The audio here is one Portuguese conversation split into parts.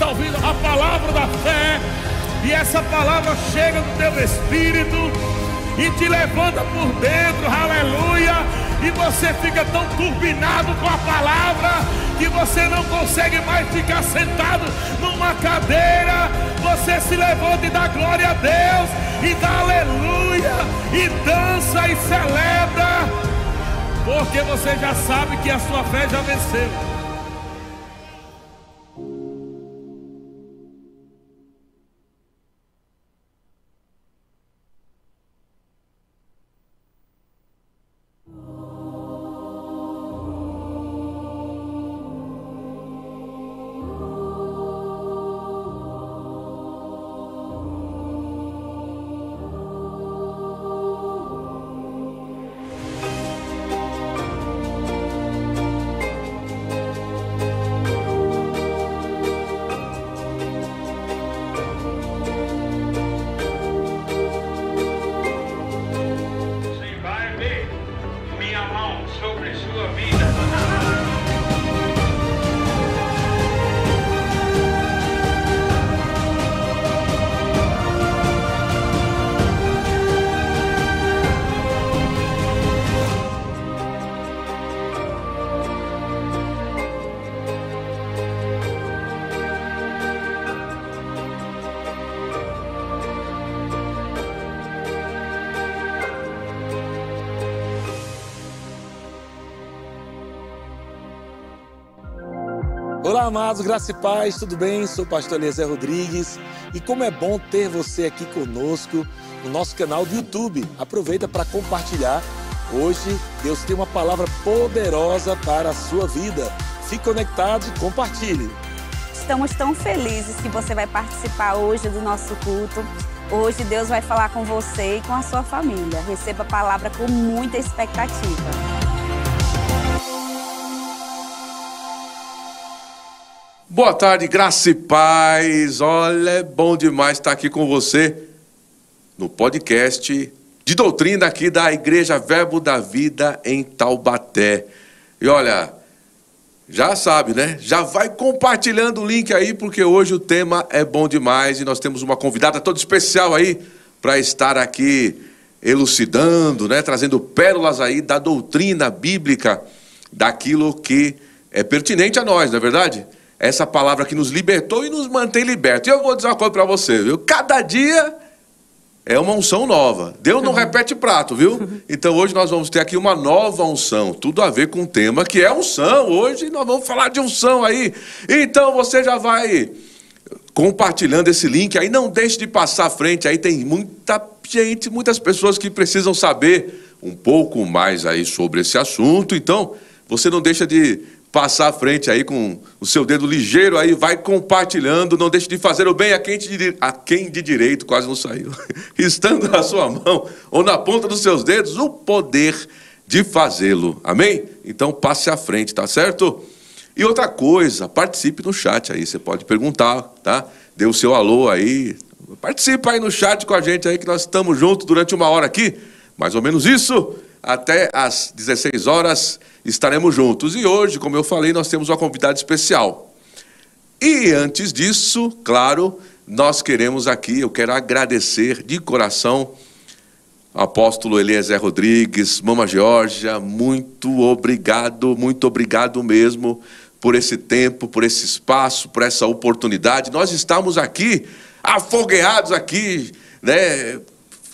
está ouvindo a palavra da fé, e essa palavra chega no teu espírito e te levanta por dentro, aleluia, e você fica tão turbinado com a palavra que você não consegue mais ficar sentado numa cadeira. Você se levanta e dá glória a Deus, e dá aleluia, e dança e celebra, porque você já sabe que a sua fé já venceu. Olá, amados, graça e paz, tudo bem? Sou o pastor Eliezer Rodrigues e como é bom ter você aqui conosco no nosso canal do YouTube. Aproveita para compartilhar. Hoje Deus tem uma palavra poderosa para a sua vida. Fique conectado e compartilhe. Estamos tão felizes que você vai participar hoje do nosso culto. Hoje Deus vai falar com você e com a sua família. Receba a palavra com muita expectativa. Boa tarde, graça e paz. Olha, é bom demais estar aqui com você no podcast de doutrina aqui da Igreja Verbo da Vida em Taubaté. E olha, já sabe, né? Já vai compartilhando o link aí, porque hoje o tema é bom demais e nós temos uma convidada toda especial aí para estar aqui elucidando, né? Trazendo pérolas aí da doutrina bíblica, daquilo que é pertinente a nós, não é verdade? Essa palavra que nos libertou e nos mantém libertos. E eu vou dizer uma coisa para você, viu? Cada dia é uma unção nova. Deus não repete prato, viu? Então hoje nós vamos ter aqui uma nova unção. Tudo a ver com o tema que é unção. Hoje nós vamos falar de unção aí. Então você já vai compartilhando esse link aí. Não deixe de passar à frente. Aí tem muita gente, muitas pessoas que precisam saber um pouco mais aí sobre esse assunto. Então você não deixa de passar à frente aí com o seu dedo ligeiro aí, vai compartilhando, não deixe de fazer o bem a quem de direito, quase não saiu, estando na sua mão ou na ponta dos seus dedos, o poder de fazê-lo, amém? Então passe à frente, tá certo? E outra coisa, participe no chat aí, você pode perguntar, tá? Dê o seu alô aí, participe aí no chat com a gente aí, que nós estamos juntos durante uma hora aqui, mais ou menos isso, até às 16 horas, estaremos juntos. E hoje, como eu falei, nós temos uma convidada especial. E antes disso, claro, nós queremos aqui, eu quero agradecer de coração ao apóstolo Eliezer Rodrigues, Mama Georgia, muito obrigado mesmo por esse tempo, por esse espaço, por essa oportunidade. Nós estamos aqui, afogueados aqui, né,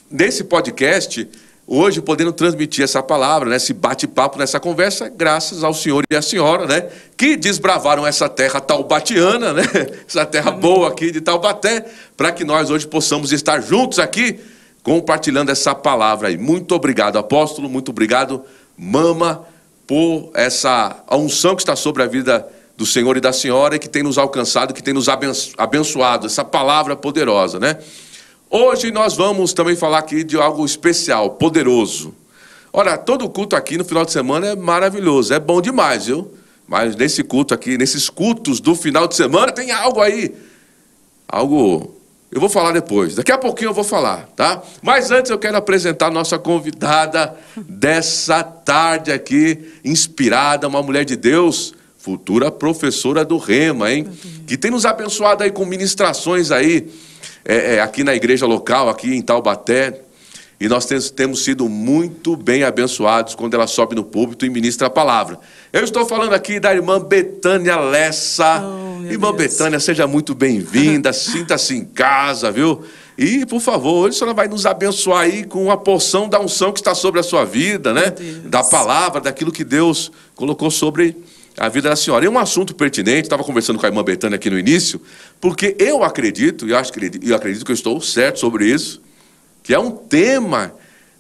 nesse podcast, hoje podendo transmitir essa palavra, né, esse bate-papo, nessa conversa, graças ao senhor e à senhora, né, que desbravaram essa terra taubatiana, né, essa terra boa aqui de Taubaté, para que nós hoje possamos estar juntos aqui, compartilhando essa palavra aí. Muito obrigado, apóstolo, muito obrigado, Mama, por essa unção que está sobre a vida do senhor e da senhora e que tem nos alcançado, que tem nos abençoado, essa palavra poderosa, né? Hoje nós vamos também falar aqui de algo especial, poderoso. Olha, todo culto aqui no final de semana é maravilhoso, é bom demais, viu? Mas nesse culto aqui, nesses cultos do final de semana, tem algo aí, eu vou falar depois, daqui a pouquinho eu vou falar, tá? Mas antes eu quero apresentar a nossa convidada dessa tarde aqui, inspirada, uma mulher de Deus, futura professora do Rema, hein? Que tem nos abençoado aí com ministrações aí, aqui na igreja local, aqui em Taubaté. E nós temos sido muito bem abençoados quando ela sobe no púlpito e ministra a palavra. Eu estou falando aqui da irmã Betânia Lessa. Irmã Betânia, seja muito bem-vinda, sinta-se em casa, viu? E, por favor, hoje a senhora vai nos abençoar aí com uma porção da unção que está sobre a sua vida, né? Da palavra, daquilo que Deus colocou sobre a vida da senhora. É um assunto pertinente, estava conversando com a irmã Betânia aqui no início, porque eu acredito, e eu acredito que eu estou certo sobre isso, que é um tema,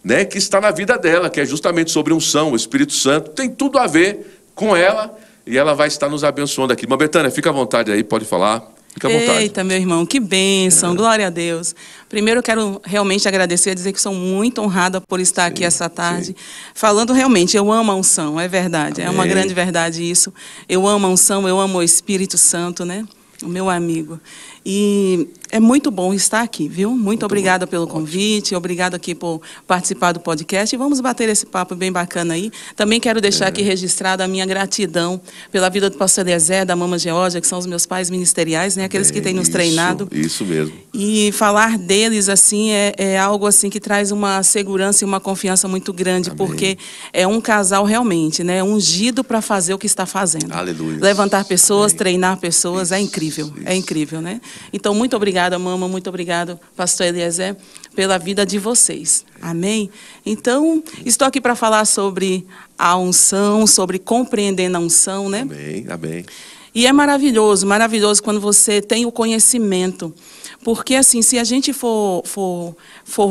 né, que está na vida dela, que é justamente sobre unção, o Espírito Santo, tem tudo a ver com ela, e ela vai estar nos abençoando aqui. Irmã Betânia, fica à vontade aí, pode falar. Fica à vontade. Eita, meu irmão, que bênção, glória a Deus. Primeiro eu quero realmente agradecer, dizer que sou muito honrada por estar aqui essa tarde, falando realmente, eu amo a unção, é verdade, é uma grande verdade isso. Eu amo a unção, eu amo o Espírito Santo, né? O meu amigo. E é muito bom estar aqui, viu? Muito obrigada pelo convite, obrigado aqui por participar do podcast. E vamos bater esse papo bem bacana aí. Também quero deixar aqui registrada a minha gratidão pela vida do pastor Eliezer, da Mama Geórgia, que são os meus pais ministeriais, né? Aqueles que têm nos treinado. Isso mesmo. E falar deles, assim, é algo assim que traz uma segurança e uma confiança muito grande, porque é um casal realmente, né? Ungido para fazer o que está fazendo. Aleluia. Levantar pessoas, treinar pessoas, é incrível. É incrível, né? Então, muito obrigada, Mama, muito obrigado, pastor Eliezer, pela vida de vocês. Amém? Então, estou aqui para falar sobre a unção, sobre compreendendo a unção, né? Amém, amém. E é maravilhoso, maravilhoso quando você tem o conhecimento. Porque, assim, se a gente for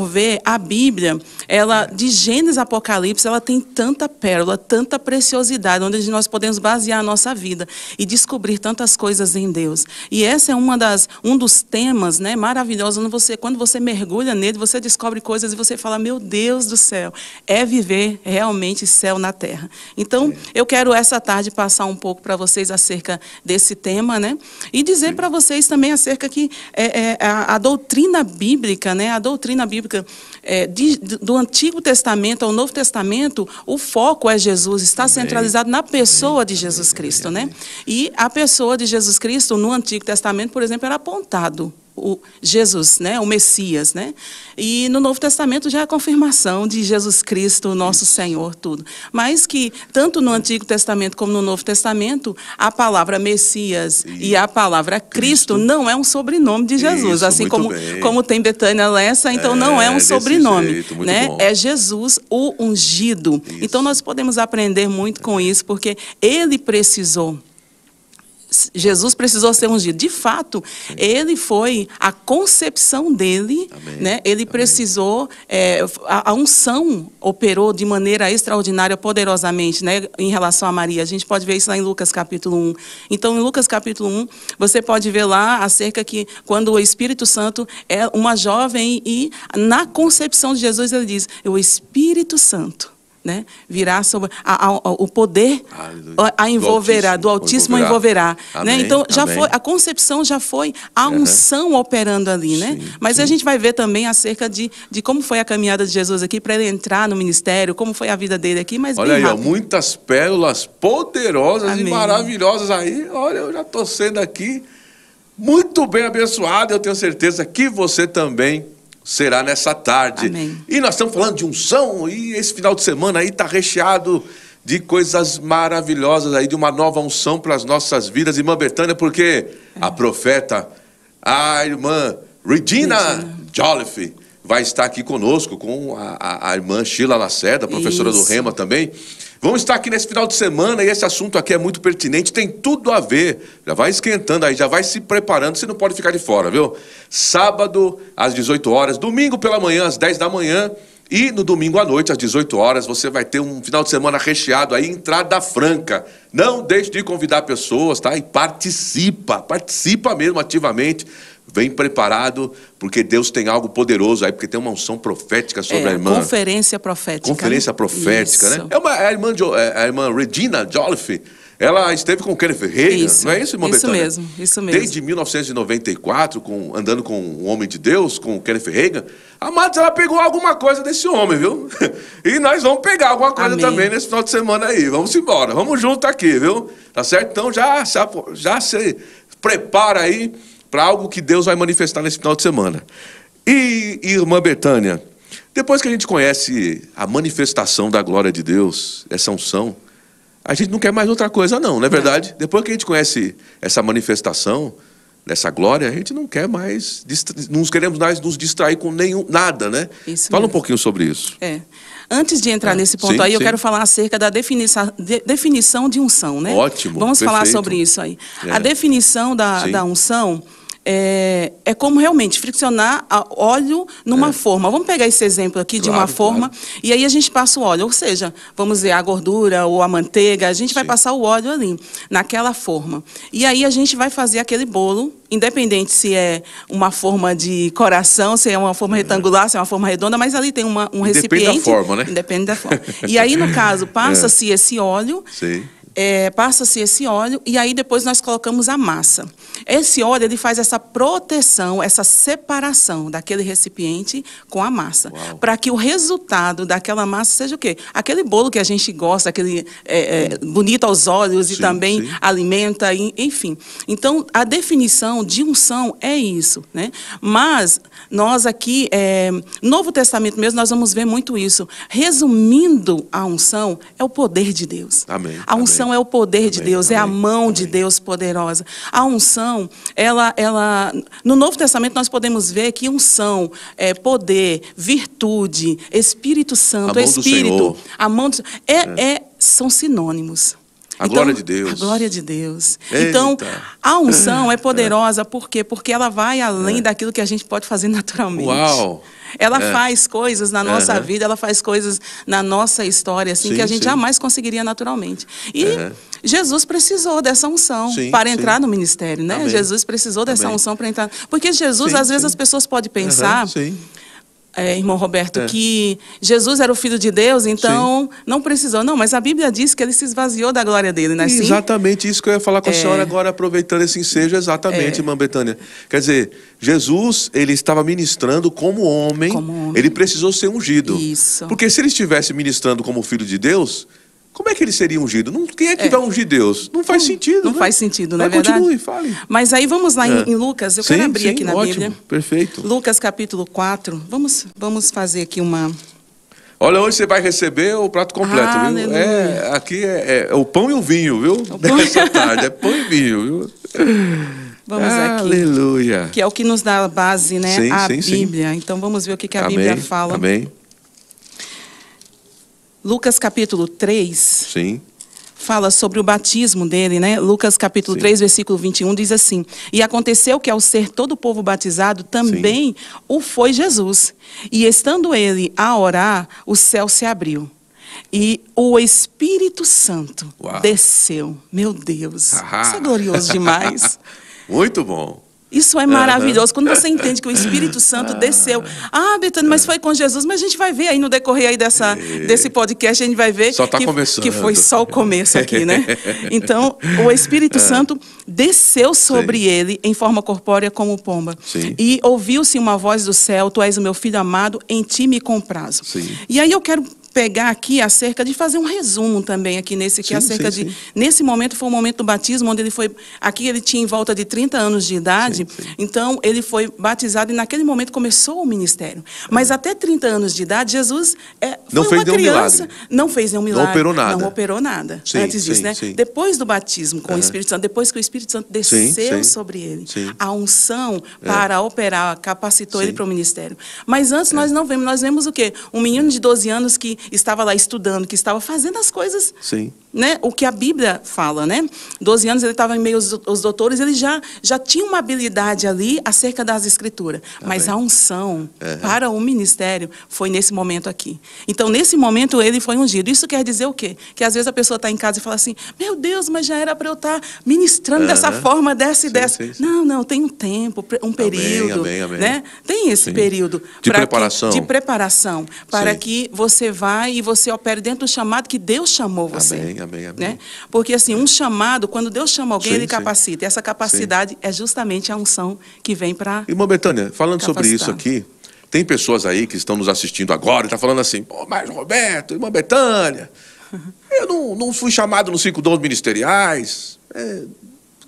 ver a Bíblia, ela, de Gênesis a Apocalipse, ela tem tanta pérola, tanta preciosidade, onde nós podemos basear a nossa vida e descobrir tantas coisas em Deus. E esse é um dos temas, né, maravilhosos, quando você mergulha nele, você descobre coisas e você fala, meu Deus do céu, é viver realmente céu na terra. Então, eu quero essa tarde passar um pouco para vocês acerca desse tema, né, e dizer para vocês também acerca que a doutrina bíblica, né, a doutrina bíblica do Antigo Testamento ao Novo Testamento, o foco é Jesus, está centralizado na pessoa de Jesus Cristo, né? E a pessoa de Jesus Cristo, no Antigo Testamento, por exemplo, era apontado o Jesus, né, o Messias, né? E no Novo Testamento já é a confirmação de Jesus Cristo, nosso Senhor, tudo. Mas que tanto no Antigo Testamento como no Novo Testamento, a palavra Messias e a palavra Cristo não é um sobrenome de Jesus, Isso, assim como tem Betânia Lessa, então não é um sobrenome, jeito, né? bom. É Jesus o ungido. Isso. Então nós podemos aprender muito com isso, porque ele precisou. Jesus precisou ser ungido. De fato, ele foi a concepção dele, né? Ele precisou, a unção operou de maneira extraordinária, poderosamente, né? Em relação a Maria. A gente pode ver isso lá em Lucas capítulo 1. Então, em Lucas capítulo 1, você pode ver lá acerca que quando o Espírito Santo é uma jovem e na concepção de Jesus ele diz, o Espírito Santo, né, virá sobre o poder, a envolverá, do Altíssimo envolverá. Né? Então, já foi, a concepção já foi a unção operando ali, né? Mas a gente vai ver também acerca de como foi a caminhada de Jesus aqui para ele entrar no ministério, como foi a vida dele aqui, mas olha bem aí, ó, rápido. muitas pérolas poderosas Amém. E maravilhosas aí. Olha, eu já estou sendo aqui muito bem abençoado. Eu tenho certeza que você também será nessa tarde. Amém. E nós estamos falando de unção, e esse final de semana aí está recheado de coisas maravilhosas aí, de uma nova unção para as nossas vidas. Irmã Betânia, porque a profeta, a irmã Regina Jolliffe, vai estar aqui conosco, com a irmã Sheila Lacerda, professora do Rema também. Vamos estar aqui nesse final de semana, e esse assunto aqui é muito pertinente, tem tudo a ver. Já vai esquentando aí, já vai se preparando, você não pode ficar de fora, viu? Sábado, às 18 horas, domingo pela manhã, às 10 da manhã, e no domingo à noite, às 18 horas, você vai ter um final de semana recheado aí, entrada franca. Não deixe de convidar pessoas, tá? E participa mesmo ativamente. Vem preparado, porque Deus tem algo poderoso aí, porque tem uma unção profética sobre a irmã. Conferência profética. Conferência profética, Isso. né? A irmã Regina Jolliffe, Ela esteve com o Kenneth Reagan, Isso, não é isso, irmã Betânia? isso mesmo. Desde 1994, andando com um homem de Deus, com o Kenneth Reagan. Amados, ela pegou alguma coisa desse homem, viu? E nós vamos pegar alguma coisa Amém. também nesse final de semana aí. Vamos embora, vamos junto aqui, viu? Tá certo? Então já se prepara aí para algo que Deus vai manifestar nesse final de semana. E irmã Betânia, depois que a gente conhece a manifestação da glória de Deus, essa unção, a gente não quer mais outra coisa não é verdade? Depois que a gente conhece essa manifestação, dessa glória, a gente não quer mais, não queremos mais nos distrair com nada, né? Isso Fala mesmo. um pouquinho sobre isso. Antes de entrar nesse ponto sim, aí, eu sim. quero falar acerca da definição de unção, né? Ótimo, Vamos falar perfeito. sobre isso aí. É. A definição Sim. da unção é como realmente friccionar óleo numa forma. Vamos pegar esse exemplo aqui de uma Claro, forma, claro. e aí a gente passa o óleo. Ou seja, vamos ver a gordura ou a manteiga, a gente vai passar o óleo ali, naquela forma. E aí a gente vai fazer aquele bolo, independente se é uma forma de coração, se é uma forma retangular, se é uma forma redonda, mas ali tem um recipiente. Depende da forma, né? Independe da forma. E aí, no caso, passa-se esse óleo. Sim. Passa-se esse óleo e aí depois nós colocamos a massa. Esse óleo ele faz essa proteção, essa separação daquele recipiente com a massa, para que o resultado daquela massa seja o quê? Aquele bolo que a gente gosta, aquele bonito aos olhos e Sim, também sim. alimenta, enfim. Então a definição de unção é isso, né? Mas nós aqui, no Novo Testamento mesmo, nós vamos ver muito isso. Resumindo a unção, é o poder de Deus. Amém, A unção amém. é o poder de Amém, Deus, é a amém, mão de amém. Deus poderosa. A unção, no Novo Testamento nós podemos ver que unção é poder, virtude, Espírito Santo, A mão do Espírito, Senhor. a mão do são sinônimos. A glória de Deus. A glória de Deus. Eita. Então, a unção é poderosa, por quê? Porque ela vai além daquilo que a gente pode fazer naturalmente. Uau! Ela faz coisas na nossa vida, ela faz coisas na nossa história, assim, Sim, que a gente sim. jamais conseguiria naturalmente. E Jesus precisou dessa unção Sim, para sim. entrar no ministério, né? Amém. Jesus precisou dessa Amém. unção para entrar. Porque Jesus, Sim, às vezes, sim. as pessoas podem pensar, Sim. irmão Roberto, que Jesus era o Filho de Deus, então não precisou. Não, mas a Bíblia diz que ele se esvaziou da glória dele, não é assim? Exatamente isso que eu ia falar com a senhora agora, aproveitando esse ensejo, exatamente, irmã Betânia. Quer dizer, Jesus, ele estava ministrando como homem, ele precisou ser ungido. Isso. Porque se ele estivesse ministrando como filho de Deus, como é que ele seria ungido? Quem é que vai ungir Deus? Não faz sentido, Não né? faz sentido, não é Mas verdade? continue, fale. Mas aí vamos lá em Lucas, eu quero abrir aqui na ótimo, Bíblia. Perfeito. Lucas capítulo 4, vamos fazer aqui uma... Olha, hoje você vai receber o prato completo, viu? Aleluia. Aqui é o pão e o vinho, viu? Nessa tarde, é pão e vinho, viu? Vamos aqui. Aleluia. Que é o que nos dá a base, né? Sim, a sim, sim. Bíblia. Então vamos ver o que a Bíblia fala. Amém. Lucas capítulo 3 Sim. fala sobre o batismo dele, né? Lucas capítulo 3, versículo 21 diz assim: E aconteceu que ao ser todo o povo batizado, também o foi Jesus. E estando ele a orar, o céu se abriu. E o Espírito Santo desceu. Meu Deus, isso é glorioso demais. Muito bom. Isso é maravilhoso, quando você entende que o Espírito Santo desceu. Betânia, mas foi com Jesus. Mas a gente vai ver aí no decorrer aí desse podcast, a gente vai ver Só tá começando. que foi só o começo aqui, né? Então, o Espírito Santo desceu sobre ele em forma corpórea como pomba. Sim. E ouviu-se uma voz do céu: Tu és o meu filho amado, em ti me comprazo. Sim. E aí eu quero pegar aqui acerca de fazer um resumo também aqui nesse aqui, acerca de... Nesse momento foi o momento do batismo, onde ele foi... Aqui ele tinha em volta de 30 anos de idade, então ele foi batizado e naquele momento começou o ministério. Mas até 30 anos de idade, Jesus foi uma criança... Não fez nenhum milagre. Não operou nada. Não operou nada. Sim, antes disso, né? sim. Depois do batismo com o Espírito Santo, depois que o Espírito Santo desceu sobre ele, a unção para operar, capacitou ele para o ministério. Mas antes nós não vemos, nós vemos o quê? Um menino de 12 anos que estava lá estudando, que estava fazendo as coisas, né? O que a Bíblia fala, né? 12 anos ele estava em meio aos doutores, ele já tinha uma habilidade ali acerca das escrituras. Mas a unção para o ministério foi nesse momento aqui. Então, nesse momento, ele foi ungido. Isso quer dizer o quê? Que às vezes a pessoa está em casa e fala assim: meu Deus, mas já era para eu estar ministrando dessa forma, dessa e dessa. Não, tem um tempo, um período, né? Tem esse período de preparação. De preparação, para que você vá e você opere dentro do chamado que Deus chamou você. amém, amém. Né? Porque assim, um chamado, quando Deus chama alguém, Sim, ele sim. capacita. E essa capacidade é justamente a unção que vem para... Irmã Betânia, falando sobre capacitar. isso aqui, tem pessoas aí que estão nos assistindo agora e estão falando assim, pô, mas Roberto, irmã Betânia, eu não fui chamado nos 5 dons ministeriais.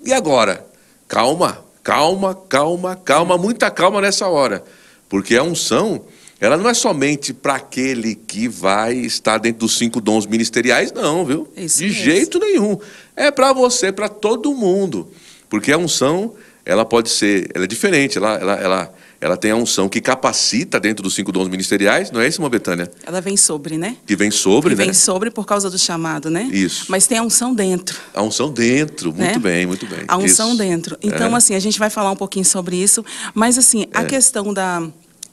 E agora? Calma, calma, calma, calma, muita calma nessa hora. Porque a unção, ela não é somente para aquele que vai estar dentro dos 5 dons ministeriais, não, viu? Isso De mesmo. jeito nenhum. É para você, para todo mundo. Porque a unção, ela pode ser, ela é diferente, ela tem a unção que capacita dentro dos 5 dons ministeriais, não é isso, irmã Betânia? Ela vem sobre, né? Que vem sobre, Que né? vem sobre por causa do chamado, né? Isso. Mas tem a unção dentro. A unção dentro, muito né? bem, muito bem. A unção Isso. dentro. Então, assim, a gente vai falar um pouquinho sobre isso, mas assim, a questão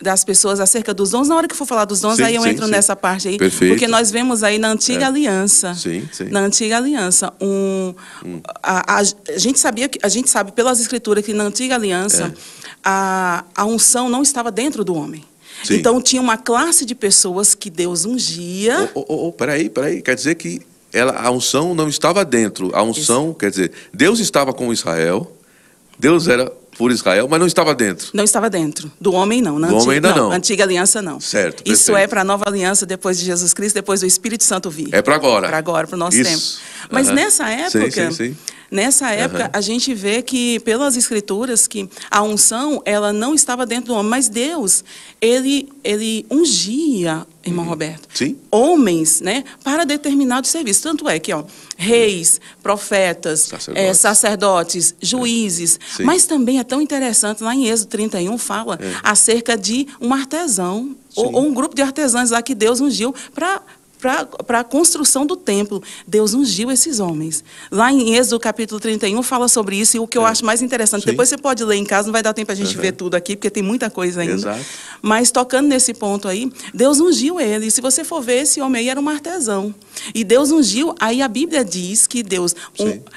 das pessoas acerca dos dons, na hora que for falar dos dons, Sim, aí eu sim, entro sim. nessa parte aí, Perfeito. porque nós vemos aí na antiga aliança, Sim, sim. na antiga aliança, a gente sabe pelas escrituras que na antiga aliança a unção não estava dentro do homem. Sim. Então tinha uma classe de pessoas que Deus ungia. Peraí, quer dizer que a unção não estava dentro. A unção, quer dizer, Deus estava com Israel, Deus era por Israel, mas não estava dentro. Não estava dentro. Do homem, não. Do homem ainda não. Antiga aliança, não. Certo, Isso perfeito. é para a nova aliança, depois de Jesus Cristo, depois do Espírito Santo vir. É para agora. Para agora, para o nosso Isso. tempo. Mas Aham. nessa época, Sim. nessa época, a gente vê que, pelas Escrituras, que a unção, ela não estava dentro do homem. Mas Deus, ele ungia, irmão Roberto, Sim. homens, né, para determinado serviço. Tanto é que, reis, profetas, sacerdotes, juízes. Sim. Mas também é tão interessante, lá em Êxodo 31, fala acerca de um artesão, ou um grupo de artesãos lá que Deus ungiu para a construção do templo. Deus ungiu esses homens. Lá em Êxodo capítulo 31 fala sobre isso, e o que eu acho mais interessante, Sim. depois você pode ler em casa, não vai dar tempo a gente ver tudo aqui, porque tem muita coisa ainda. Exato. Mas tocando nesse ponto aí, Deus ungiu ele. E se você for ver, esse homem aí era um artesão. E Deus ungiu, aí a Bíblia diz que Deus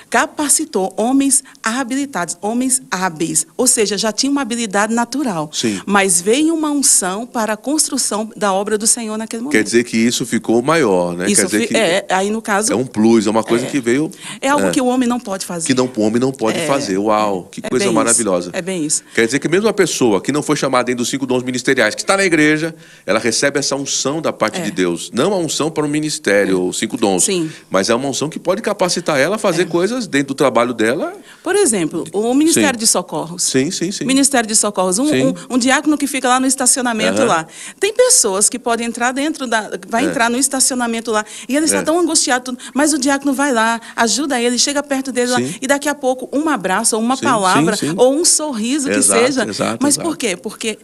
capacitou homens habilitados, homens hábeis. Ou seja, já tinha uma habilidade natural. Sim. Mas veio uma unção para a construção da obra do Senhor naquele momento. Quer dizer que isso ficou maior, né? Isso Quer dizer que aí no caso... é um plus, é uma coisa que veio... É algo que o homem não pode fazer. Que o homem não pode fazer. Uau, que coisa bem maravilhosa. isso. É bem isso. Quer dizer que mesmo a pessoa que não foi chamada dentro dos 5 dons ministeriais, que está na igreja, ela recebe essa unção da parte de Deus. Não a unção para o ministério, os 5 dons. Sim. Mas é uma unção que pode capacitar ela a fazer coisas dentro do trabalho dela. Por exemplo, o Ministério de Socorros. Sim. Ministério de Socorros. Um diácono que fica lá no estacionamento lá. Tem pessoas que podem entrar dentro vai entrar no estacionamento lá, e ele está tão angustiado, mas o diácono vai lá, ajuda ele, chega perto dele lá, e daqui a pouco um abraço, ou uma palavra, ou um sorriso que seja. Mas por quê? Porque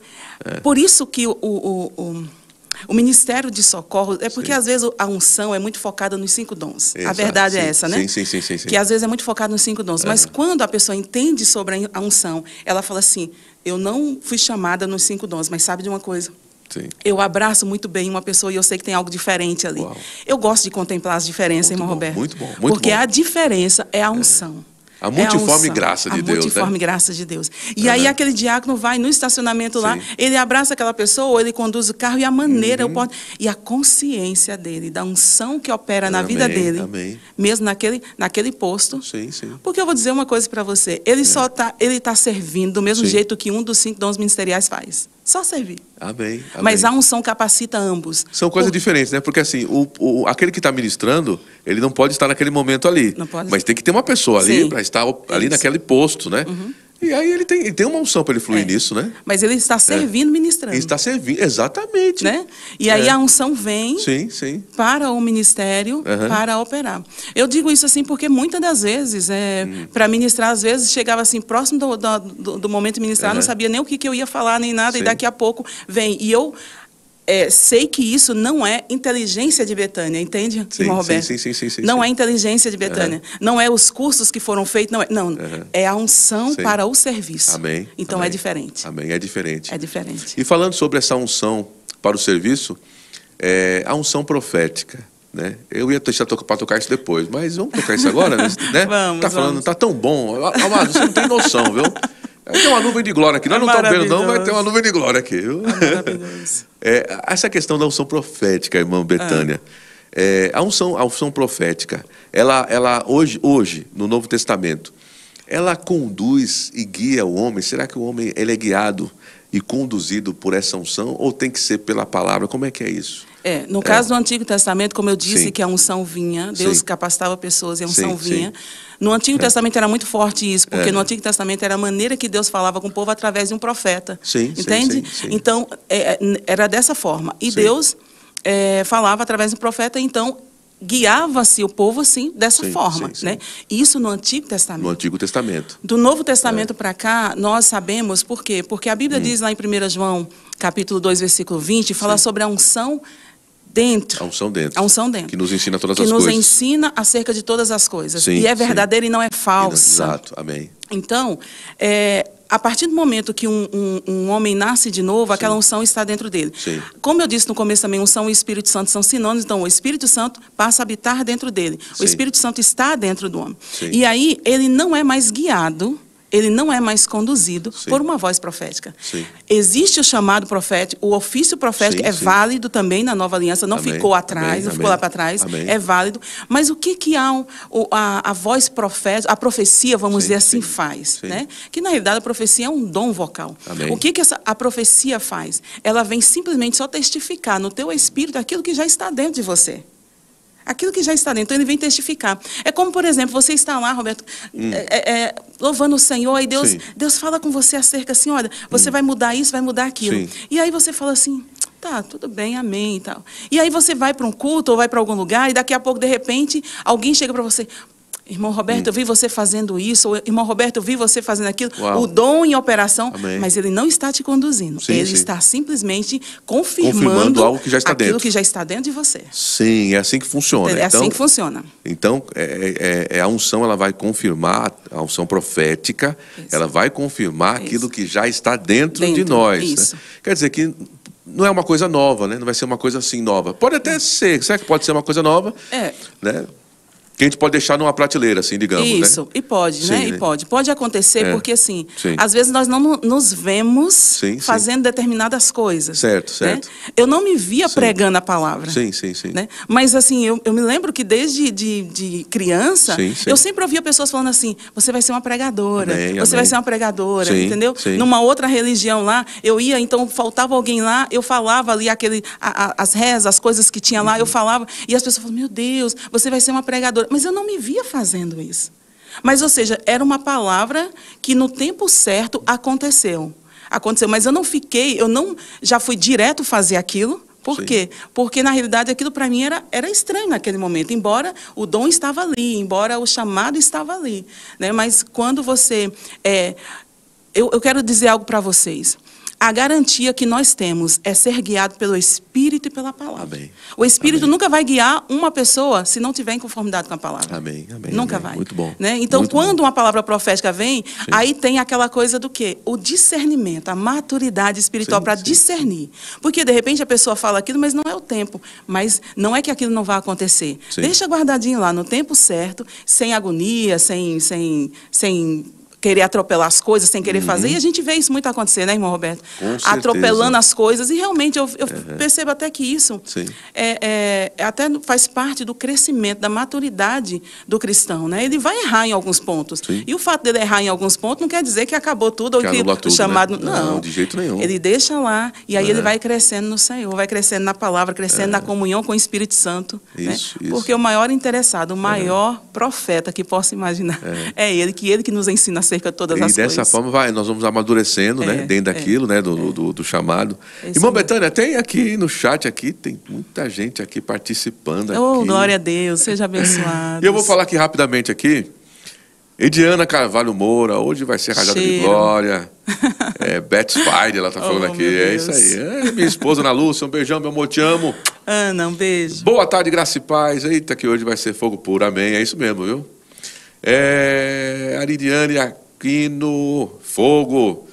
por isso que o Ministério de Socorro, porque às vezes a unção é muito focada nos 5 dons. Exato, A verdade é essa, né? Sim. Que às vezes é muito focado nos 5 dons. Mas quando a pessoa entende sobre a unção, ela fala assim, eu não fui chamada nos 5 dons, mas sabe de uma coisa? Sim. Eu abraço muito bem uma pessoa e eu sei que tem algo diferente ali. Uau. Eu gosto de contemplar as diferenças, Muito irmão bom, Roberto. muito bom. Porque a diferença é a unção. A multiforme unção, graça de Deus, A multiforme né? graça de Deus. E aí aquele diácono vai no estacionamento lá, ele abraça aquela pessoa, ou ele conduz o carro, e a maneira, e a consciência dele, da unção que opera na vida dele, mesmo naquele posto. Sim. Porque eu vou dizer uma coisa para você, ele está servindo do mesmo jeito que um dos 5 dons ministeriais faz. Só servir. Amém. Mas a unção capacita ambos. São coisas diferentes, né? Porque assim, aquele que está ministrando, ele não pode estar naquele momento ali. Não pode. Mas tem que ter uma pessoa ali para estar ali naquele posto, né? E aí ele tem uma unção para ele fluir nisso, né? Mas ele está servindo, ministrando. Ele está servindo, exatamente. Né? E aí a unção vem para o ministério, para operar. Eu digo isso assim porque muitas das vezes, para ministrar, às vezes, chegava assim, próximo do momento de ministrar, não sabia nem o que eu ia falar, nem nada, e daqui a pouco vem. E eu sei que isso não é inteligência de Betânia, entende, irmão Roberto? Sim. Não é inteligência de Betânia. Não é os cursos que foram feitos, não. É a unção para o serviço. Amém. Então é diferente. Amém, é diferente. É diferente. E falando sobre essa unção para o serviço, a unção profética, né? Eu ia deixar para tocar isso depois, mas vamos tocar isso agora, né? Vamos. Tá tão bom. Amado, você não tem noção, viu? Tem uma nuvem de glória aqui. Nós não estamos vendo, não, mas tem uma nuvem de glória aqui. Viu? Maravilhoso. Essa questão da unção profética, irmã Betânia, a unção profética, ela hoje, no Novo Testamento, ela conduz e guia o homem? Será que o homem ele é guiado e conduzido por essa unção, ou tem que ser pela palavra? Como é que é isso? No caso do Antigo Testamento, como eu disse, Sim. que a unção vinha, Deus Sim. capacitava pessoas e a Sim, unção sim. vinha. No Antigo Testamento era muito forte isso, porque no Antigo Testamento era a maneira que Deus falava com o povo através de um profeta. Sim, entende? sim, sim. Então, era dessa forma. E Sim. Deus falava através do profeta, então guiava-se o povo assim, dessa Sim, forma. sim, sim. Né? Isso no Antigo Testamento. No Antigo Testamento. Do Novo Testamento para cá, nós sabemos por quê? Porque a Bíblia diz lá em 1 João, capítulo 2, versículo 20, fala sobre a unção dentro. A unção dentro. A unção dentro. Que nos ensina todas que as nos coisas. ensina acerca de todas as coisas. Sim, e é sim. verdadeira e não é falsa. Exato, amém. Então, a partir do momento que um homem nasce de novo, aquela unção está dentro dele. Sim. Como eu disse no começo também, unção e Espírito Santo são sinônimos, então o Espírito Santo passa a habitar dentro dele. Sim. O Espírito Santo está dentro do homem. Sim. E aí, ele não é mais guiado, ele não é mais conduzido Sim. por uma voz profética. Sim. Existe o chamado profético, o ofício profético Sim, é sim. válido também na Nova Aliança, não Amém, ficou atrás, amém, não ficou amém, lá para trás, amém. é válido. Mas o que a voz profética, a profecia, vamos Sim, dizer assim, sim, faz? sim. Né? Que na realidade a profecia é um dom vocal. Amém. O que a profecia faz? Ela vem simplesmente só testificar no teu espírito aquilo que já está dentro de você. Aquilo que já está dentro, então ele vem testificar. É como, por exemplo, você está lá, Roberto, louvando o Senhor, e Deus fala com você acerca assim, olha, você vai mudar isso, vai mudar aquilo. Sim. E aí você fala assim, tá, tudo bem, amém e tal. E aí você vai para um culto ou vai para algum lugar, e daqui a pouco, de repente, alguém chega para você... Irmão Roberto, eu vi você fazendo isso, ou, irmão Roberto, eu vi você fazendo aquilo. Uau. O dom em operação, Amém. mas ele não está te conduzindo. Sim, ele sim. está simplesmente confirmando Algo que já está aquilo dentro. que já está dentro de você. Sim, é assim que funciona. É assim que funciona. Então, a unção ela vai confirmar, a unção profética, Isso. ela vai confirmar Isso. aquilo que já está dentro de Dentro, nós. isso. Né? Quer dizer que não é uma coisa nova, né? Não vai ser uma coisa assim nova. Pode até ser, será que pode ser uma coisa nova? Né? Que a gente pode deixar numa prateleira, assim, digamos, Isso, né? e pode, Sim, né? né? E pode. Pode acontecer porque, assim, Sim. às vezes nós não nos vemos Sim, fazendo determinadas coisas. Certo, né? certo. Eu não me via Sim. pregando a palavra. Sim, sim, sim. Né? Mas, assim, eu me lembro que desde de criança, Sim, sim. eu sempre ouvia pessoas falando assim, você vai ser uma pregadora, Amém, você amém. vai ser uma pregadora, Sim, entendeu? sim. Numa outra religião lá, eu ia, então faltava alguém lá, eu falava ali as rezas, as coisas que tinha lá, eu falava, e as pessoas falavam, meu Deus, você vai ser uma pregadora. Mas eu não me via fazendo isso. Mas, ou seja, era uma palavra que no tempo certo aconteceu, mas eu não já fui direto fazer aquilo. Por quê? Porque, na realidade, aquilo para mim era estranho naquele momento, embora o dom estava ali, embora o chamado estava ali. Né? Mas quando você... eu quero dizer algo para vocês. A garantia que nós temos é ser guiado pelo Espírito e pela palavra. Amém. O Espírito Amém. nunca vai guiar uma pessoa se não tiver em conformidade com a palavra. Amém, amém. Nunca amém. vai. Muito bom. Né? Então, Muito quando bom. uma palavra profética vem, aí tem aquela coisa do quê? O discernimento, a maturidade espiritual Sim, para sim, discernir. Porque, de repente, a pessoa fala aquilo, mas não é o tempo. Mas não é que aquilo não vai acontecer. Sim. Deixa guardadinho lá, no tempo certo, sem agonia, sem querer atropelar as coisas, sem querer fazer. E a gente vê isso muito acontecer, né, irmão Roberto? Com certeza. Atropelando as coisas. E realmente eu percebo até que isso Sim. até faz parte do crescimento, da maturidade do cristão. Né? Ele vai errar em alguns pontos. Sim. E o fato dele errar em alguns pontos não quer dizer que acabou tudo, Que ou que anula o tudo, chamado... né? Não, de jeito nenhum. Ele deixa lá, e aí ele vai crescendo no Senhor, vai crescendo na palavra, crescendo na comunhão com o Espírito Santo. Isso, né? isso. Porque o maior interessado, o maior profeta que possa imaginar, é ele que nos ensina acerca de todas as coisas. E dessa forma nós vamos amadurecendo, né? Dentro daquilo, né? Do chamado. Isso Irmão mesmo. Betânia, tem aqui no chat aqui, tem muita gente aqui participando Oh, aqui. glória a Deus, seja abençoado. E eu vou falar aqui rapidamente aqui. Ediana Carvalho Moura, hoje vai ser rajada de Cheiro. glória. Beth Spider, ela tá falando aqui. meu É Deus. isso aí. Minha esposa Ana Lúcia, um beijão, meu amor, te amo. Ana, um beijo. Boa tarde, graça e paz. Eita, que hoje vai ser fogo puro, amém. É isso mesmo, viu? Aridiane Aquino, fogo.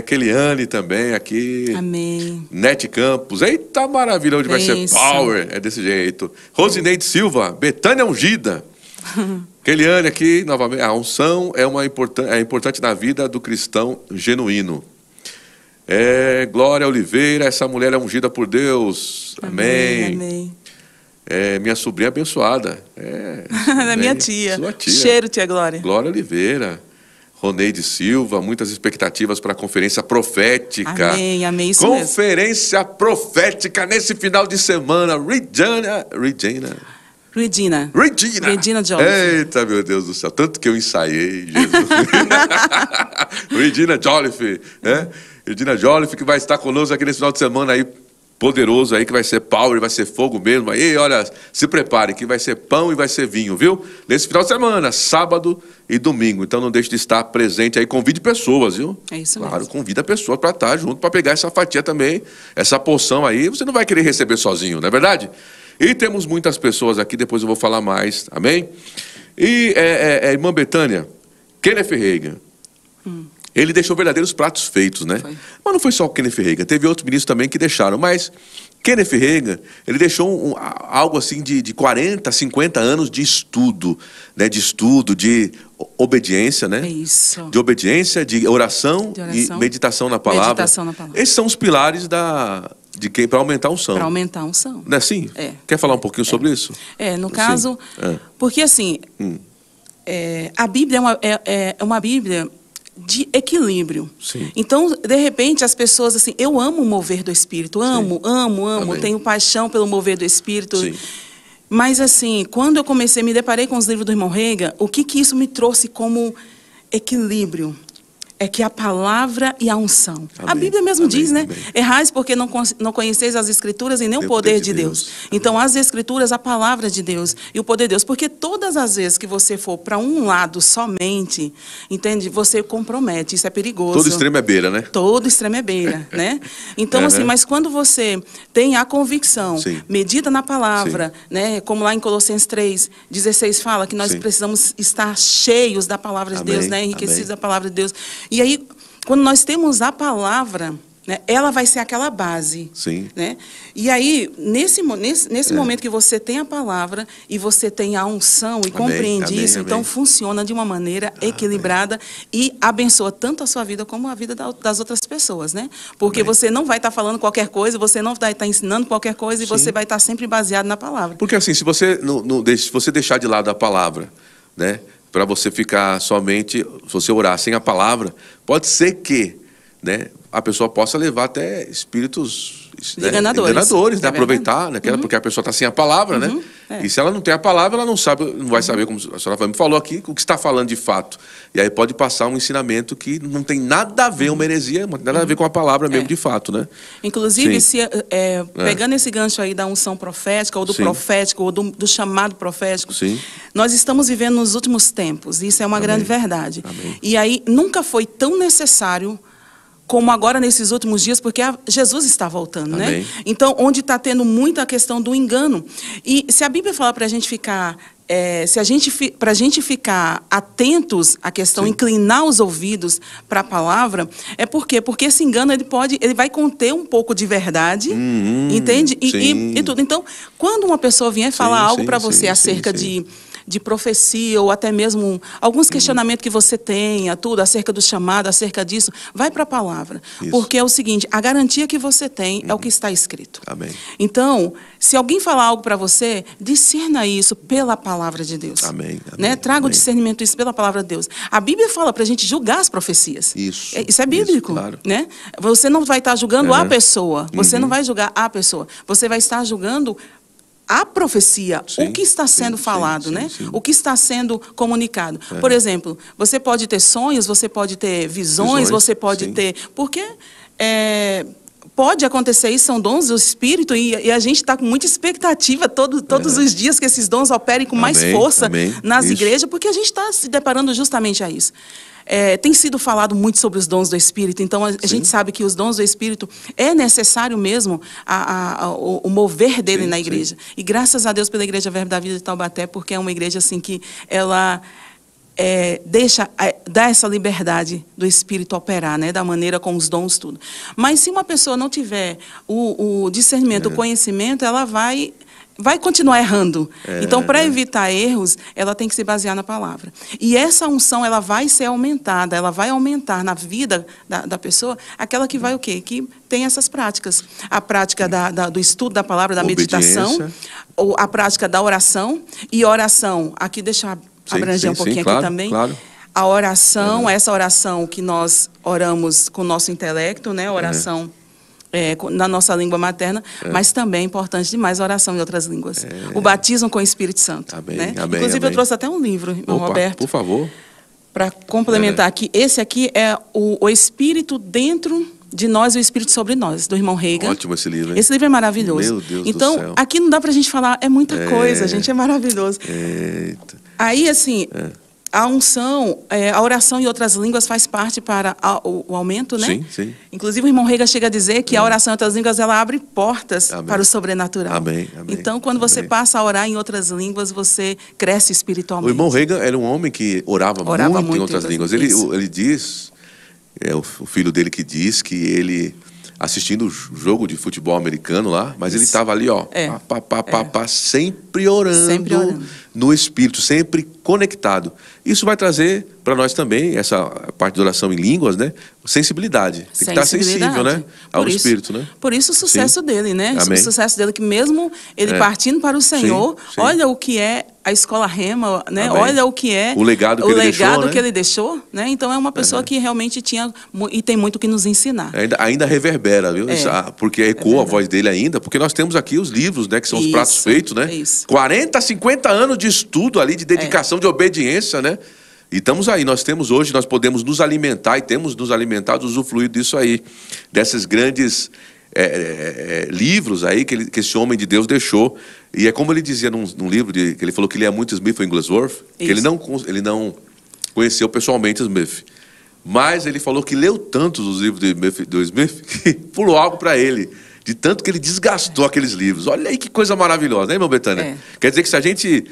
Keliane também aqui. Amém. Nete Campos. Eita, maravilha, hoje vai ser Bênção. power. É desse jeito. Rosineide Silva, Betânia Ungida. Keliane aqui, novamente. A unção é importante na vida do cristão genuíno. Glória Oliveira, essa mulher é ungida por Deus. Amém. Amém. minha sobrinha abençoada. É minha tia. Sua tia. Cheiro, tia Glória. Glória Oliveira. Roneide Silva, muitas expectativas para a conferência profética. Amém, amém, isso mesmo. Conferência profética nesse final de semana. Regina Jolliffe. Eita, meu Deus do céu. Tanto que eu ensaiei, Jesus. Regina Jolliffe, né? Regina Jolliffe, que vai estar conosco aqui nesse final de semana aí, poderoso aí, que vai ser power, vai ser fogo mesmo. Aí, olha, se prepare, que vai ser pão e vai ser vinho, viu? Nesse final de semana, sábado e domingo. Então não deixe de estar presente aí, convide pessoas, viu? É isso mesmo. Claro, mesmo. convida pessoas para estar junto, para pegar essa fatia também, essa porção aí. Você não vai querer receber sozinho, não é verdade? E temos muitas pessoas aqui, depois eu vou falar mais, amém? E irmã Betânia, Kenneth Reagan, ele deixou verdadeiros pratos feitos, né? Foi. Mas não foi só o Kenneth Reagan, teve outros ministros também que deixaram, mas Kenneth Reagan, ele deixou algo assim de 40, 50 anos de estudo, né? De obediência, né? É isso. De obediência, de oração e meditação na palavra. Meditação na palavra. Esses são os pilares de quem para aumentar a unção. Para aumentar a unção. Não é assim? É. Quer falar um pouquinho sobre isso? No caso, porque assim, a Bíblia é uma Bíblia de equilíbrio. Sim. Então, de repente, as pessoas assim, eu amo o mover do Espírito, amo, Amém. tenho paixão pelo mover do Espírito. Sim. Mas assim, quando eu me deparei com os livros do irmão Reagan, o que isso me trouxe como equilíbrio? É que a palavra e a unção. Amém. A Bíblia mesmo Amém. diz, né? Amém. Errais porque não conheceis as Escrituras e nem o poder de Deus. Então, as Escrituras, a palavra de Deus e o poder de Deus. Porque todas as vezes que você for para um lado somente, entende? Você compromete, isso é perigoso. Todo extremo é beira, né? Todo extremo é beira, né? Então, assim, mas quando você tem a convicção, Sim. medita na palavra, né? Como lá em Colossenses 3:16 fala que nós Sim. precisamos estar cheios da palavra de Amém. Deus, né? Enriquecidos Amém. da palavra de Deus. E aí, quando nós temos a palavra, né, ela vai ser aquela base. Sim. Né? E aí, nesse momento que você tem a palavra e você tem a unção e compreende amém, isso, amém. então funciona de uma maneira equilibrada e abençoa tanto a sua vida como a vida das outras pessoas, né? Porque Amém. você não vai estar falando qualquer coisa, você não vai estar ensinando qualquer coisa e você vai estar sempre baseado na palavra. Porque assim, se você se você deixar de lado a palavra, né, para você ficar somente, se você orar sem a palavra, pode ser que, né, a pessoa possa levar até espíritos, né, enganadores, né, aproveitar, né, porque a pessoa está sem a palavra, né? E se ela não tem a palavra, ela não vai saber, como a senhora me falou aqui, o que está falando de fato. E aí pode passar um ensinamento que não tem nada a ver, uma heresia, nada a ver com a palavra mesmo de fato, né? Inclusive, pegando esse gancho aí da unção profética, ou do profético, ou do chamado profético, nós estamos vivendo nos últimos tempos, e isso é uma grande verdade. Amém. E aí, nunca foi tão necessário como agora nesses últimos dias, porque Jesus está voltando, Amém. né? Então, onde está tendo muita questão do engano. E se a Bíblia fala para a gente ficar, para a gente ficar atentos à questão, inclinar os ouvidos para a palavra, é por quê? Porque esse engano ele vai conter um pouco de verdade, entende? E tudo. Então, quando uma pessoa vier falar algo para você acerca de profecia, ou até mesmo alguns questionamentos que você tenha, tudo, acerca do chamado, acerca disso, vai para a palavra. Isso. Porque é o seguinte, a garantia que você tem é o que está escrito. Amém. Então, se alguém falar algo para você, discerna isso pela palavra de Deus. Amém. Né? Traga o discernimento isso pela palavra de Deus. A Bíblia fala para a gente julgar as profecias. Isso. Isso é bíblico. Isso, claro. Né? Você não vai estar julgando a pessoa. Você não vai julgar a pessoa. Você vai estar julgando a profecia, o que está sendo falado, né? O que está sendo comunicado. Por exemplo, você pode ter sonhos, você pode ter visões, você pode ter... Porque pode acontecer isso, são dons do Espírito, e a gente está com muita expectativa todos os dias que esses dons operem com mais força nas igrejas, porque a gente está se deparando justamente a isso. Tem sido falado muito sobre os dons do Espírito, então a gente sabe que os dons do Espírito é necessário mesmo o mover dele na igreja. E graças a Deus pela Igreja Verbo da Vida de Taubaté, porque é uma igreja assim que ela dá essa liberdade do Espírito operar, né, da maneira com os dons, tudo. Mas se uma pessoa não tiver o discernimento, o conhecimento, ela vai continuar errando. Então, para evitar erros, ela tem que se basear na palavra. E essa unção, ela vai ser aumentada, ela vai aumentar na vida da pessoa, aquela que vai o quê? Que tem essas práticas. A prática do estudo da palavra, da meditação, a prática da oração. E oração, aqui deixa eu abranger um pouquinho claro, aqui também. Claro. A oração, essa oração que nós oramos com o nosso intelecto, né? Oração na nossa língua materna, mas também é importante demais a oração em outras línguas. O batismo com o Espírito Santo. Amém, Né? amém, Inclusive, amém. eu trouxe até um livro, irmão Roberto. Por favor. Para complementar aqui, esse aqui é o Espírito dentro de nós e o Espírito sobre nós, do irmão Reagan. Ótimo esse livro, hein? Esse livro é maravilhoso. Meu Deus então, do céu. aqui não dá pra gente falar, é muita coisa, gente, é maravilhoso. Eita. Aí, assim, a unção, a oração em outras línguas faz parte para o aumento, né? Sim, sim. Inclusive, o irmão Reagan chega a dizer que a oração em outras línguas, ela abre portas para o sobrenatural. Amém, amém. Então, quando você Amém. passa a orar em outras línguas, você cresce espiritualmente. O irmão Reagan era um homem que orava muito em outras línguas. Ele diz, o filho dele que diz que ele, assistindo o jogo de futebol americano lá, mas ele estava ali, ó, sempre orando no Espírito, sempre conectado. Isso vai trazer para nós também, essa parte de oração em línguas, né? Sensibilidade. Tem que estar sensível, né? Ao Espírito, né? Por isso o sucesso dele, né? Amém. O sucesso dele, que mesmo ele partindo para o Senhor, sim. olha o que é a escola Rema, né? Amém. Olha o que é o legado que ele deixou, né? Então é uma pessoa que realmente tinha e tem muito que nos ensinar. Ainda reverbera, viu? Porque ecoa a voz dele ainda, porque nós temos aqui os livros, né? Que são os pratos feitos, né? 40, 50 anos de estudo ali, de dedicação, de obediência, né? E estamos aí, nós podemos nos alimentar e temos nos alimentado, usufruído disso aí, desses grandes livros aí que esse homem de Deus deixou. E é como ele dizia num livro, que ele falou que ele é muito Smith Wigglesworth, que ele não conheceu pessoalmente Smith, mas ele falou que leu tantos os livros do Smith que pulou algo para ele, de tanto que ele desgastou aqueles livros. Olha aí que coisa maravilhosa, né, irmão Betânia? Quer dizer que se a gente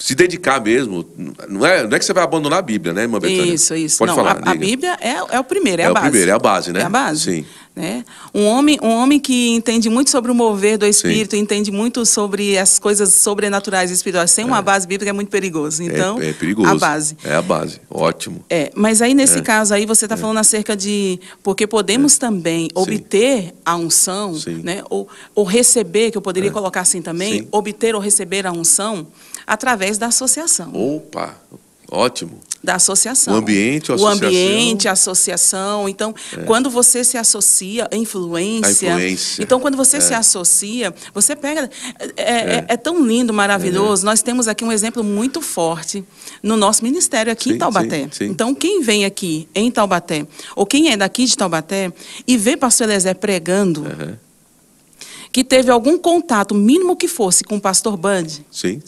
se dedicar mesmo, não é que você vai abandonar a Bíblia, né, irmã Betânia? Isso. Pode falar, a Bíblia é o primeiro, é a base. É o primeiro, é a base, né? É a base. Sim. Né? Um homem que entende muito sobre o mover do Espírito, entende muito sobre as coisas sobrenaturais e espirituais, sem uma base bíblica é muito perigoso. Então, é perigoso. A base. É a base, ótimo. Mas aí, nesse caso aí, você está falando acerca de... Porque podemos também obter a unção, né? Ou receber, que eu poderia colocar assim também, obter ou receber a unção através da associação. Opa, ótimo. Da associação. O ambiente, a associação. O ambiente, a associação. Então, quando você se associa, a influência. Então, quando você se associa, você pega... É tão lindo, maravilhoso. Nós temos aqui um exemplo muito forte no nosso ministério aqui em Taubaté. Então, quem vem aqui em Taubaté, ou quem é daqui de Taubaté, e vê pastor Eliezer pregando, que teve algum contato, mínimo que fosse, com o pastor Band. Sim.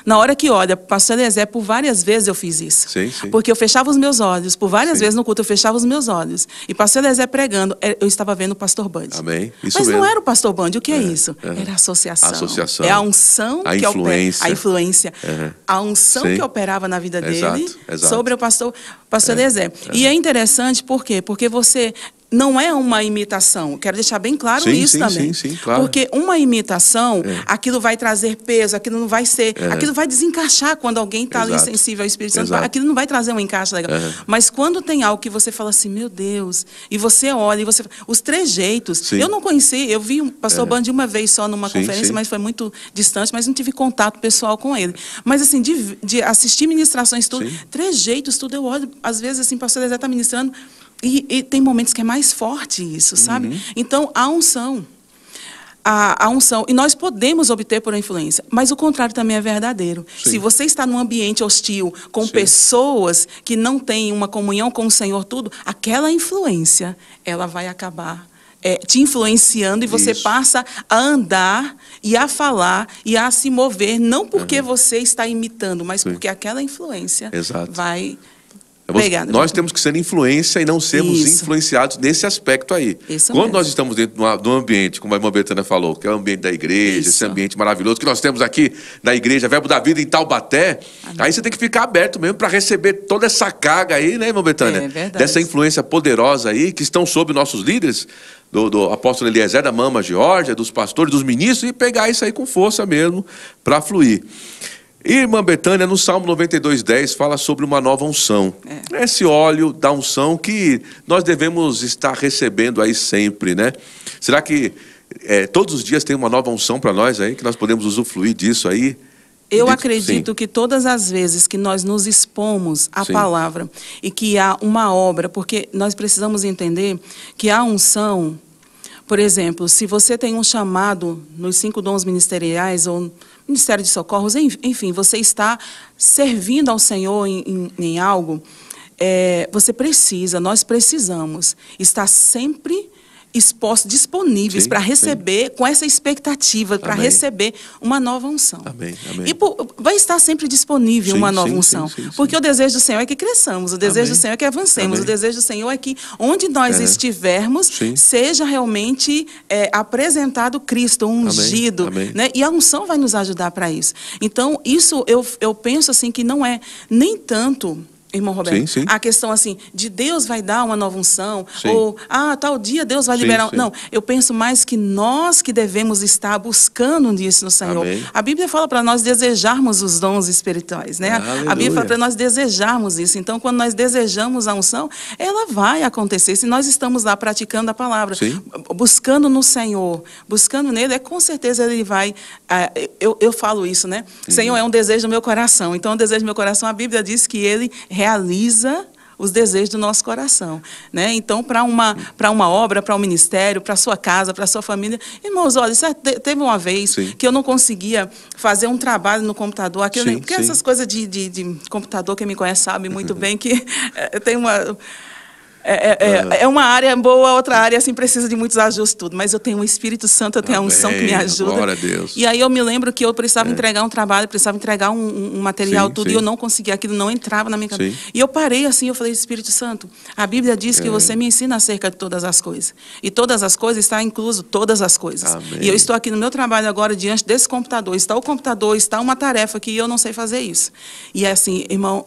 Na hora que olha, pastor Eliezer, por várias vezes eu fiz isso. Porque eu fechava os meus olhos, por várias vezes no culto eu fechava os meus olhos. E pastor Eliezer pregando, eu estava vendo o pastor Band. Amém. Mas não era o pastor Band, o que é isso? Era a associação. É a unção a que influência. A influência. A unção que operava na vida dele sobre o pastor Eliezer. E é interessante, por quê? Porque você... Não é uma imitação. Quero deixar bem claro isso também. Sim, claro. Porque uma imitação, aquilo vai trazer peso, aquilo não vai ser... Aquilo vai desencaixar quando alguém está ali sensível ao Espírito Santo. Aquilo não vai trazer um encaixe legal. Mas quando tem algo que você fala assim, meu Deus, e você olha, e você... Os trejeitos. Eu não conheci, eu vi o pastor Band uma vez só numa conferência, mas foi muito distante, mas não tive contato pessoal com ele. Mas assim, de assistir ministrações, tudo, trejeitos, tudo, eu olho, às vezes assim, o pastor Eliezer está ministrando, e tem momentos que é mais forte isso, sabe? Então, a unção. A unção. E nós podemos obter por influência. Mas o contrário também é verdadeiro. Se você está num ambiente hostil, com pessoas que não têm uma comunhão com o Senhor, tudo, aquela influência, ela vai acabar te influenciando, e você passa a andar e a falar e a se mover, não porque você está imitando, mas porque aquela influência vai... Nós temos que ser influência e não sermos influenciados nesse aspecto aí. Quando nós estamos dentro de um ambiente, como a irmã Betânia falou, que é o ambiente da igreja, esse ambiente maravilhoso que nós temos aqui na igreja Verbo da Vida em Taubaté, aí você tem que ficar aberto mesmo para receber toda essa carga aí, né, irmã Betânia? Dessa influência poderosa aí, que estão sob nossos líderes, do apóstolo Eliezer, da mama Georgia, dos pastores, dos ministros, e pegar isso aí com força mesmo para fluir. E irmã Betânia, no Salmo 92:10, fala sobre uma nova unção. Esse óleo da unção que nós devemos estar recebendo aí sempre, né? Será que todos os dias tem uma nova unção para nós aí, que nós podemos usufruir disso aí. Eu acredito que todas as vezes que nós nos expomos à palavra e que há uma obra, porque nós precisamos entender que a unção, por exemplo, se você tem um chamado nos 5 dons ministeriais ou Ministério de Socorros, enfim, você está servindo ao Senhor em algo, nós precisamos estar sempre expostos, disponíveis para receber, com essa expectativa, para receber uma nova unção. Amém. E vai estar sempre disponível uma nova unção. Porque o desejo do Senhor é que cresçamos, o desejo do Senhor é que avancemos, o desejo do Senhor é que onde nós estivermos, seja realmente apresentado Cristo, ungido. Né? E a unção vai nos ajudar para isso. Então, isso eu penso assim que não é nem tanto... Irmão Roberto, a questão assim, de Deus vai dar uma nova unção, ou, tal dia Deus vai liberar... Não, eu penso mais que nós que devemos estar buscando disso no Senhor. Amém. A Bíblia fala para nós desejarmos os dons espirituais, né? A Bíblia fala para nós desejarmos isso. Então, quando nós desejamos a unção, ela vai acontecer. Se nós estamos lá praticando a palavra, buscando no Senhor, buscando nele, com certeza ele vai... Eu falo isso, né? Senhor, é um desejo do meu coração. Então, o desejo do meu coração, a Bíblia diz que ele realiza os desejos do nosso coração, né? Então, para uma obra, para um ministério, para a sua casa, para a sua família, irmãos, olha, teve uma vez que eu não conseguia fazer um trabalho no computador, porque essas coisas de computador, quem me conhece sabe muito bem que tem uma... É uma área boa, outra área assim precisa de muitos ajustes, tudo. Mas eu tenho o Espírito Santo, eu tenho a unção que me ajuda. Glória a Deus. E aí eu me lembro que eu precisava entregar um trabalho, precisava entregar um material, tudo, e eu não conseguia, aquilo não entrava na minha cabeça. E eu parei assim, eu falei, Espírito Santo, a Bíblia diz que você me ensina acerca de todas as coisas. E todas as coisas está incluso todas as coisas. Amém. E eu estou aqui no meu trabalho agora, diante desse computador. Está o computador, está uma tarefa que eu não sei fazer isso. E assim, irmão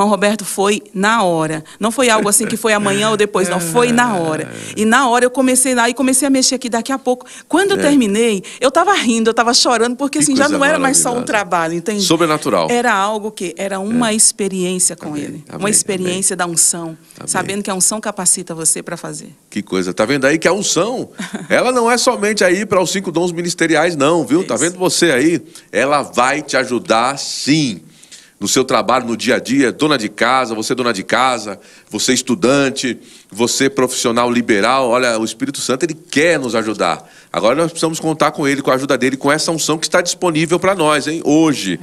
Roberto, foi na hora. Não foi algo assim que foi amanhã ou depois, não. Foi na hora. E na hora eu comecei lá e comecei a mexer aqui daqui a pouco. Quando eu terminei, eu estava rindo, eu estava chorando, porque assim, já não era mais só um trabalho, entende? Sobrenatural. Era algo que era uma experiência com ele. Uma experiência da unção. Sabendo que a unção capacita você para fazer. Que coisa. Tá vendo aí que a unção, ela não é somente aí para os 5 dons ministeriais, não, viu? Tá vendo você aí? Ela vai te ajudar, sim. No seu trabalho, no dia a dia, dona de casa, você estudante, você profissional liberal, olha, o Espírito Santo, ele quer nos ajudar. Agora nós precisamos contar com ele, com a ajuda dele, com essa unção que está disponível para nós, hein, hoje.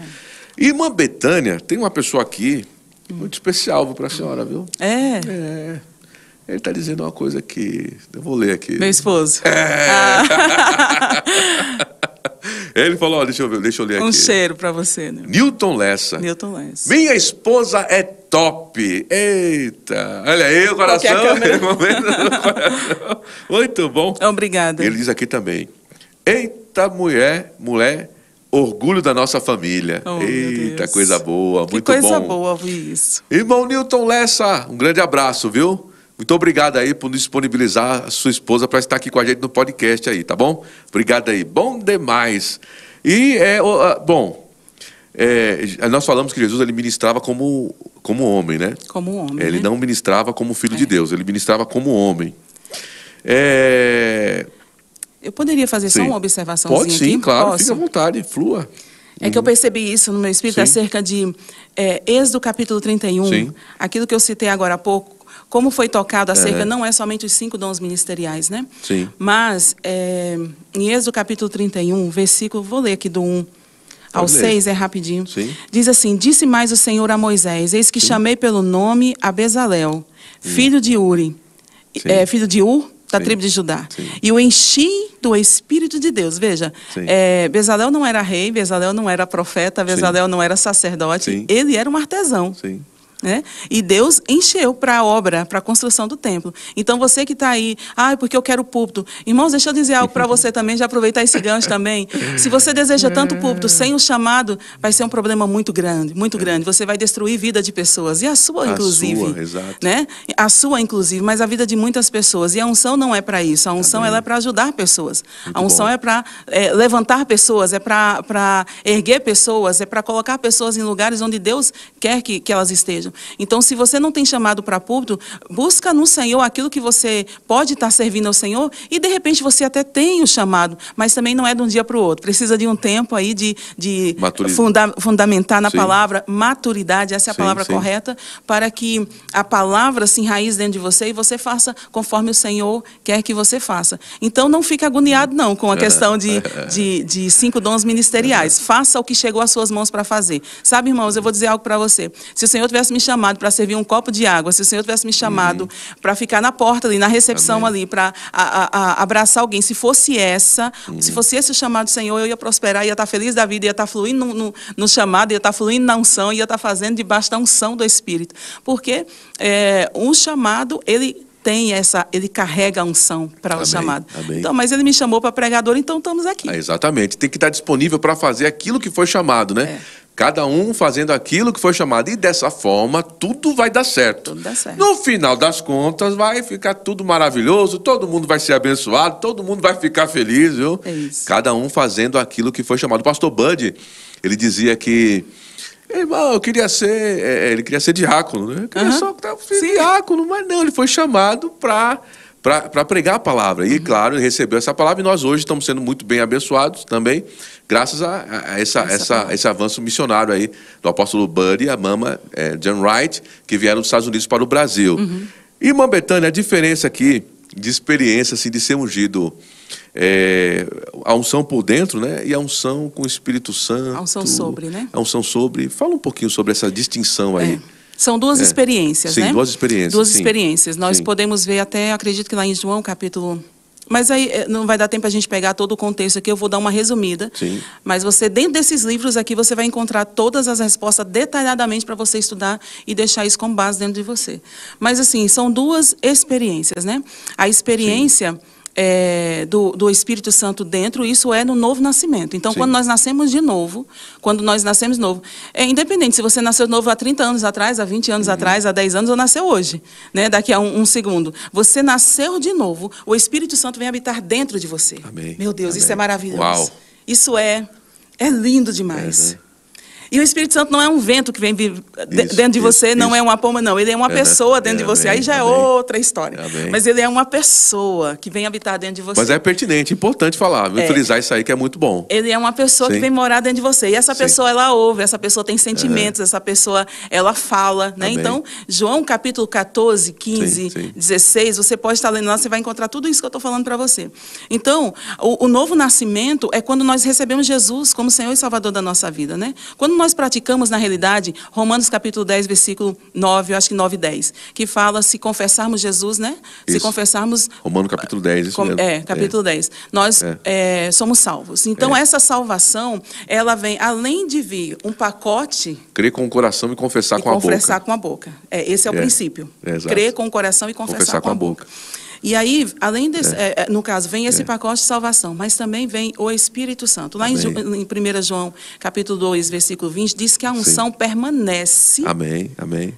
Irmã Betânia, tem uma pessoa aqui, muito especial para a senhora, viu? Ele está dizendo uma coisa aqui, eu vou ler aqui. Meu esposo. Ele falou, deixa eu ler aqui. Um cheiro para você, né? Newton Lessa. Minha esposa é top. Eita. Olha aí o coração. Muito bom. Obrigada. Ele diz aqui também. Eita, mulher, orgulho da nossa família. Eita, coisa boa, muito bom. Que coisa boa ouvir isso. Irmão Newton Lessa, um grande abraço, viu? Muito obrigado aí por disponibilizar a sua esposa para estar aqui com a gente no podcast aí, tá bom? Obrigado aí, bom demais. E, nós falamos que Jesus, ele ministrava como homem, né? Como homem, ele não ministrava como filho de Deus, ele ministrava como homem. Eu poderia fazer só uma observaçãozinha aqui? Pode sim, claro, fique à vontade, flua. É que eu percebi isso no meu espírito acerca de Êxodo capítulo 31, aquilo que eu citei agora há pouco, como foi tocado acerca, não é somente os 5 dons ministeriais, né? Sim. Mas, em Êxodo capítulo 31, versículo, vou ler aqui do 1 ao 6, é rapidinho. Sim. Diz assim, disse mais o Senhor a Moisés, eis que chamei pelo nome a Bezalel, filho de Uri, filho de Ur, da tribo de Judá. E o enchi do Espírito de Deus. Veja, Bezalel não era rei, Bezalel não era profeta, Bezalel não era sacerdote, ele era um artesão. Sim. Né? E Deus encheu para a obra, para a construção do templo. Então você que está aí, porque eu quero púlpito. Irmãos, deixa eu dizer algo para você também, já aproveitar esse gancho também. Se você deseja tanto púlpito sem o chamado, vai ser um problema muito grande, muito grande. Você vai destruir a vida de pessoas, e a sua inclusive. A sua, exato. Né? A sua inclusive, mas a vida de muitas pessoas. E a unção não é para isso, a unção ela é para ajudar pessoas. Muito a unção é para levantar pessoas, é para erguer pessoas, é para colocar pessoas em lugares onde Deus quer que elas estejam. igreja. Então, se você não tem chamado para púlpito, busca no Senhor aquilo que você pode estar servindo ao Senhor e, de repente, você até tem o chamado, mas também não é de um dia para o outro. Precisa de um tempo aí de fundamentar na palavra, maturidade, essa é a palavra correta, para que a palavra se enraize dentro de você e você faça conforme o Senhor quer que você faça. Então, não fique agoniado, não, com a questão de 5 dons ministeriais. Faça o que chegou às suas mãos para fazer. Sabe, irmãos, eu vou dizer algo para você. Se o Senhor tivesse me chamado para servir um copo de água, se o Senhor tivesse me chamado para ficar na porta ali, na recepção ali, para abraçar alguém, se fosse esse o chamado do Senhor, eu ia prosperar, ia estar feliz da vida, ia estar fluindo no chamado, ia estar fluindo na unção, ia estar fazendo debaixo da unção do Espírito. Porque um chamado, ele carrega a unção para o chamado. Então, mas ele me chamou para pregador, então estamos aqui. Exatamente. Tem que estar disponível para fazer aquilo que foi chamado, né? Cada um fazendo aquilo que foi chamado. E dessa forma, tudo vai dar certo. Tudo dá certo. No final das contas, vai ficar tudo maravilhoso, todo mundo vai ser abençoado, todo mundo vai ficar feliz, viu? É isso. Cada um fazendo aquilo que foi chamado. O pastor Bud, ele dizia que eu queria ser, ele queria ser diácono, né? Eu queria só ser diácono, mas não, ele foi chamado para pregar a palavra. E, claro, ele recebeu essa palavra e nós hoje estamos sendo muito bem abençoados também, graças a esse avanço missionário aí do apóstolo Bud e a mama John Wright, que vieram dos Estados Unidos para o Brasil. E, irmã Betânia, a diferença aqui de experiência, assim, de ser ungido, a unção por dentro, né? E a unção com o Espírito Santo. A unção sobre, né? A unção sobre. Fala um pouquinho sobre essa distinção aí. São duas experiências, sim, né? Duas experiências. Duas experiências. Nós podemos ver até, acredito que lá em João, capítulo... Mas aí não vai dar tempo a gente pegar todo o contexto aqui, eu vou dar uma resumida. Sim. Mas você, dentro desses livros aqui, você vai encontrar todas as respostas detalhadamente para você estudar e deixar isso como base dentro de você. Mas assim, são duas experiências, né? A experiência... do Espírito Santo dentro, isso é no novo nascimento. Então, quando nós nascemos de novo, independente se você nasceu de novo há 30 anos atrás, há 20 anos atrás, há 10 anos, ou nasceu hoje, né? Daqui a um segundo. Você nasceu de novo, o Espírito Santo vem habitar dentro de você. Amém. Meu Deus, isso é maravilhoso. Uau. Isso é lindo demais. E o Espírito Santo não é um vento que vem dentro de você, não é uma pomba, não. Ele é uma pessoa dentro de você. Aí já é outra história. Mas ele é uma pessoa que vem habitar dentro de você. Mas é pertinente, importante falar, utilizar isso aí que é muito bom. Ele é uma pessoa que vem morar dentro de você. E essa pessoa, ela ouve, essa pessoa tem sentimentos, essa pessoa, ela fala, né? Então, João capítulo 14, 15, 16, você pode estar lendo lá, você vai encontrar tudo isso que eu estou falando para você. Então, o novo nascimento é quando nós recebemos Jesus como Senhor e Salvador da nossa vida, né? Quando nós praticamos, na realidade, Romanos capítulo 10, versículo 9, eu acho que 9 e 10, que fala se confessarmos Jesus, né? Isso. Se confessarmos... Romanos capítulo 10, isso mesmo. Capítulo 10. Nós somos salvos. Então, essa salvação, ela vem, além de vir um pacote... Crer com o coração e confessar com a boca. Confessar com a boca. Esse é o princípio. Crer com o coração e confessar com a boca. E aí, além desse, no caso, vem esse pacote de salvação, mas também vem o Espírito Santo. Lá em 1 João, capítulo 2, versículo 20, diz que a unção permanece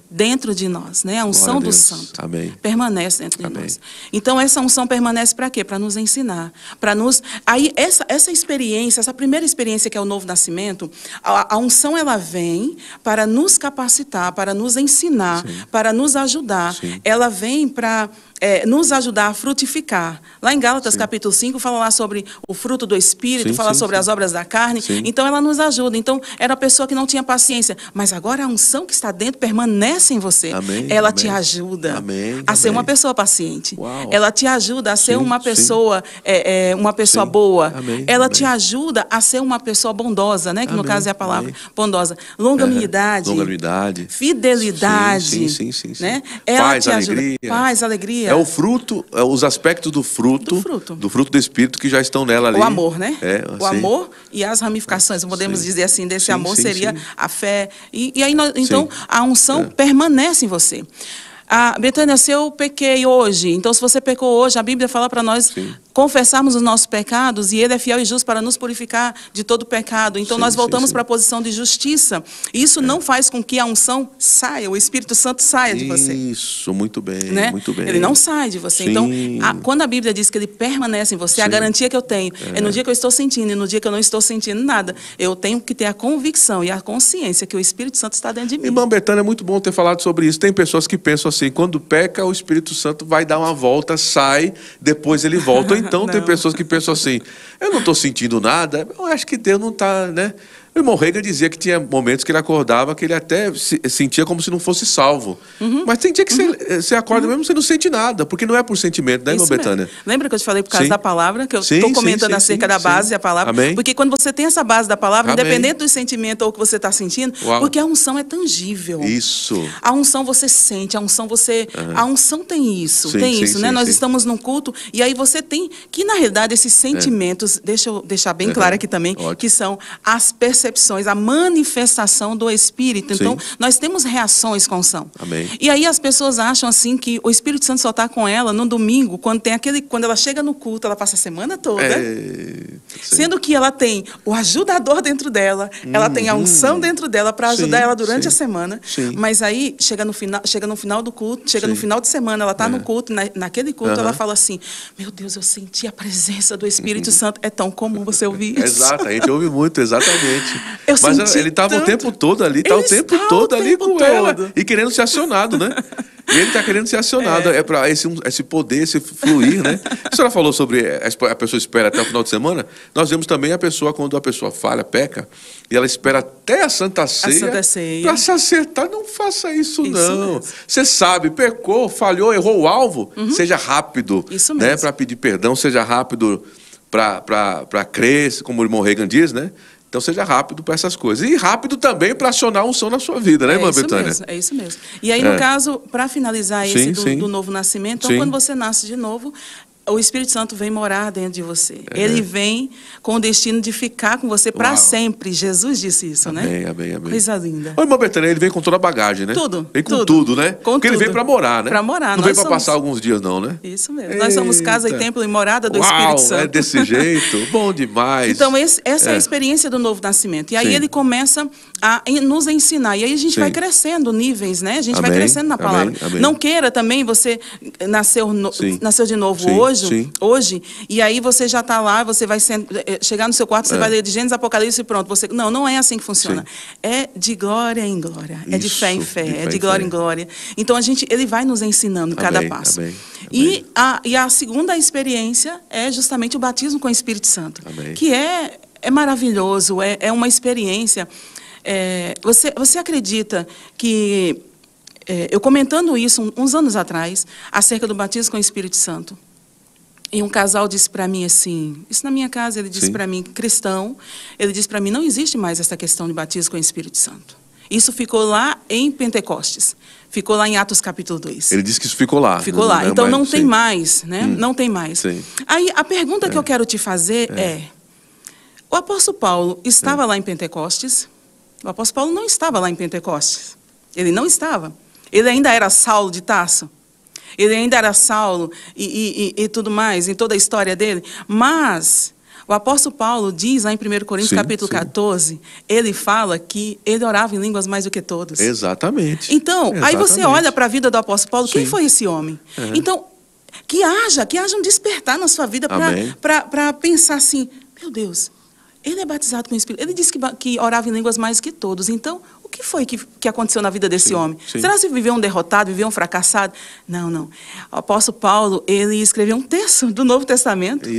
dentro de nós, né? A unção do Santo permanece dentro de nós. Então, essa unção permanece para quê? Para nos ensinar, para nos... Aí, essa experiência, essa primeira experiência que é o novo nascimento, a unção, ela vem para nos capacitar, para nos ensinar, para nos ajudar. Ela vem para... nos ajudar a frutificar. Lá em Gálatas, capítulo 5, fala lá sobre o fruto do Espírito, fala sobre as obras da carne. Então, ela nos ajuda. Então, era a pessoa que não tinha paciência. Mas agora a unção que está dentro permanece em você. Ela te ajuda a ser uma pessoa paciente. Uau. Ela te ajuda a ser uma pessoa, uma pessoa boa. Ela te ajuda a ser uma pessoa bondosa, né? Que no caso é a palavra bondosa. Longanimidade. Fidelidade. Né? Ela paz, te ajuda. alegria. Paz, alegria. É o fruto, os aspectos do fruto do Espírito que já estão nela ali. O amor, né? O amor e as ramificações, podemos dizer assim, desse amor seria a fé. E aí, então, a unção permanece em você. Betânia, se eu pequei hoje, então se você pecou hoje, a Bíblia fala para nós confessarmos os nossos pecados, e Ele é fiel e justo para nos purificar de todo pecado. Então, nós voltamos para a posição de justiça. Isso não faz com que a unção saia, o Espírito Santo saia de você. Isso, muito bem, né? muito bem. Ele não sai de você. Sim. Então, quando a Bíblia diz que Ele permanece em você, a garantia que eu tenho é no dia que eu estou sentindo e no dia que eu não estou sentindo nada. Eu tenho que ter a convicção e a consciência que o Espírito Santo está dentro de mim. Irmã Betânia, é muito bom ter falado sobre isso. Tem pessoas que pensam assim, quando peca, o Espírito Santo vai dar uma volta, sai, depois ele volta. Ou então tem pessoas que pensam assim, eu não estou sentindo nada, eu acho que Deus não está, né? O irmão Reagan dizia que tinha momentos que ele acordava que ele até sentia como se não fosse salvo. Mas tem dia que você acorda mesmo, você não sente nada, porque não é por sentimento, né, irmã Betânia? Lembra que eu te falei por causa da palavra, que eu estou comentando acerca da base da palavra? Amém. Porque quando você tem essa base da palavra, independente do sentimento ou o que você está sentindo, porque a unção é tangível. Isso. A unção você sente, a unção você... A unção tem isso, né? Nós estamos num culto, e aí você tem que, na realidade, esses sentimentos, deixa eu deixar bem claro aqui também, que são as percepções, a manifestação do Espírito. Então, nós temos reações com unção. Amém. E aí as pessoas acham assim que o Espírito Santo só está com ela no domingo, quando ela chega no culto, ela passa a semana toda. Sendo que ela tem o ajudador dentro dela, ela tem a unção dentro dela para ajudar ela durante a semana. Mas aí chega no final do culto, no final de semana, ela está no culto, naquele culto, ela fala assim: meu Deus, eu senti a presença do Espírito Santo. É tão comum você ouvir isso. Exato, a gente ouve muito, exatamente. Mas ele estava o tempo todo ali, o tempo todo ali com ela e querendo ser acionado, né? E ele está querendo ser acionado. É para esse poder, esse fluir, né? A senhora falou sobre a pessoa espera até o final de semana. Nós vemos também a pessoa, quando a pessoa falha, peca, e ela espera até a Santa Ceia para se acertar. Não faça isso não. Você sabe, pecou, falhou, errou o alvo. Seja rápido, né? Para pedir perdão, seja rápido para crer, como o irmão Reagan diz, né? Então seja rápido para essas coisas. E rápido também para acionar a unção na sua vida, né, irmã Betânia? É isso mesmo. E aí, no caso, para finalizar esse do novo nascimento, então, quando você nasce de novo, o Espírito Santo vem morar dentro de você. Ele vem com o destino de ficar com você para sempre. Jesus disse isso, né? Amém. Coisa linda. O irmão Betânia, ele vem com toda a bagagem, né? Tudo. Vem com tudo, né? Porque ele vem para morar, né? Para morar. Não vem para passar alguns dias, não, né? Isso mesmo. Nós somos casa e templo e morada do Espírito Santo. É desse jeito. Bom demais. Então, essa é a experiência do novo nascimento. E aí ele começa a nos ensinar. E aí a gente vai crescendo níveis, né? A gente vai crescendo na palavra. Não queira também você nasceu de novo hoje, e aí você já está lá, você vai chegar no seu quarto, você vai ler de Gênesis, Apocalipse e pronto. Não é assim que funciona. É de glória em glória, é de fé em fé, é de glória em glória. Então ele vai nos ensinando cada passo. E a segunda experiência é justamente o batismo com o Espírito Santo, que é maravilhoso, é uma experiência. Você acredita que, eu comentando isso uns anos atrás, acerca do batismo com o Espírito Santo, e um casal disse para mim assim, isso na minha casa, ele disse para mim, cristão, ele disse para mim, não existe mais essa questão de batismo com o Espírito Santo. Isso ficou lá em Pentecostes, ficou lá em Atos capítulo 2. Ele disse que isso ficou lá. Ficou lá, então não tem mais, né? Não tem mais. Aí a pergunta que eu quero te fazer o apóstolo Paulo estava lá em Pentecostes? O apóstolo Paulo não estava lá em Pentecostes. Ele não estava. Ele ainda era Saulo de Tarso. Ele ainda era Saulo e tudo mais, em toda a história dele. Mas o apóstolo Paulo diz lá em 1 Coríntios capítulo 14, ele fala que ele orava em línguas mais do que todos. Exatamente. Então, aí você olha para a vida do apóstolo Paulo, quem foi esse homem? Então, que haja um despertar na sua vida para pensar assim, meu Deus, ele é batizado com o Espírito. Ele disse que orava em línguas mais que todos. Então, o que foi que aconteceu na vida desse homem? Será que viveu um derrotado, viveu um fracassado? Não. O apóstolo Paulo, ele escreveu um texto do Novo Testamento.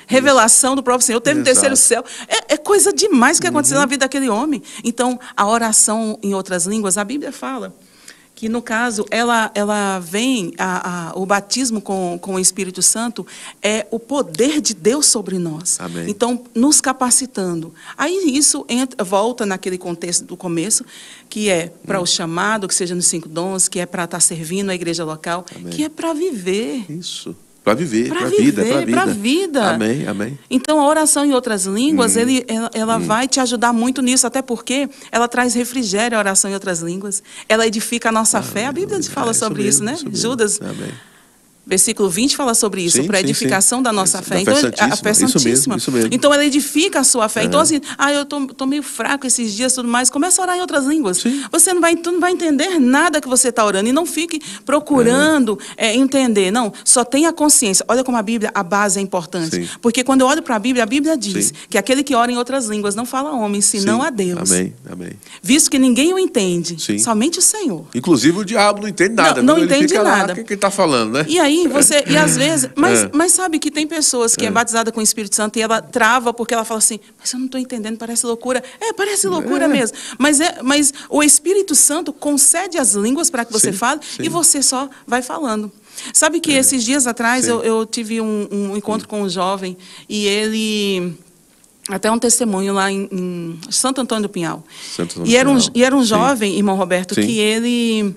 Revelação do próprio Senhor. Teve um terceiro céu. É coisa demais que aconteceu na vida daquele homem. Então, a oração em outras línguas, a Bíblia fala que, no caso, ela vem, o batismo com o Espírito Santo é o poder de Deus sobre nós. Amém. Então, nos capacitando. Aí isso volta naquele contexto do começo, que é para o chamado, que seja nos 5 dons, que é para estar servindo a igreja local, que é para viver. Isso. Para viver, para a vida. Amém. Então, a oração em outras línguas, ela vai te ajudar muito nisso, até porque ela traz refrigério, a oração em outras línguas. Ela edifica a nossa fé. A Bíblia fala sobre isso, né? Judas. Versículo 20 fala sobre isso, para edificação da nossa fé. Então, a fé santíssima. Isso mesmo. Então, ela edifica a sua fé. Então, assim, eu tô meio fraco esses dias, tudo mais. Começa a orar em outras línguas. Sim. Tu não vai entender nada que você está orando. E não fique procurando entender. Não, só tenha consciência. Olha como a Bíblia, a base é importante. Sim. Porque quando eu olho para a Bíblia diz que aquele que ora em outras línguas não fala a homem, senão a Deus. Amém. Visto que ninguém o entende, Sim. somente o Senhor. Inclusive o diabo não entende nada. Não ele entende fica nada. O que ele está falando, né? E aí e às vezes, mas sabe que tem pessoas que é batizada com o Espírito Santo e ela trava porque ela fala assim, mas eu não estou entendendo, parece loucura. Parece loucura mesmo. Mas o Espírito Santo concede as línguas para que você fale e você só vai falando. Sabe que esses dias atrás eu tive um encontro com um jovem e ele... Até um testemunho lá em Santo Antônio do Pinhal. E era um jovem, irmão Roberto, que ele...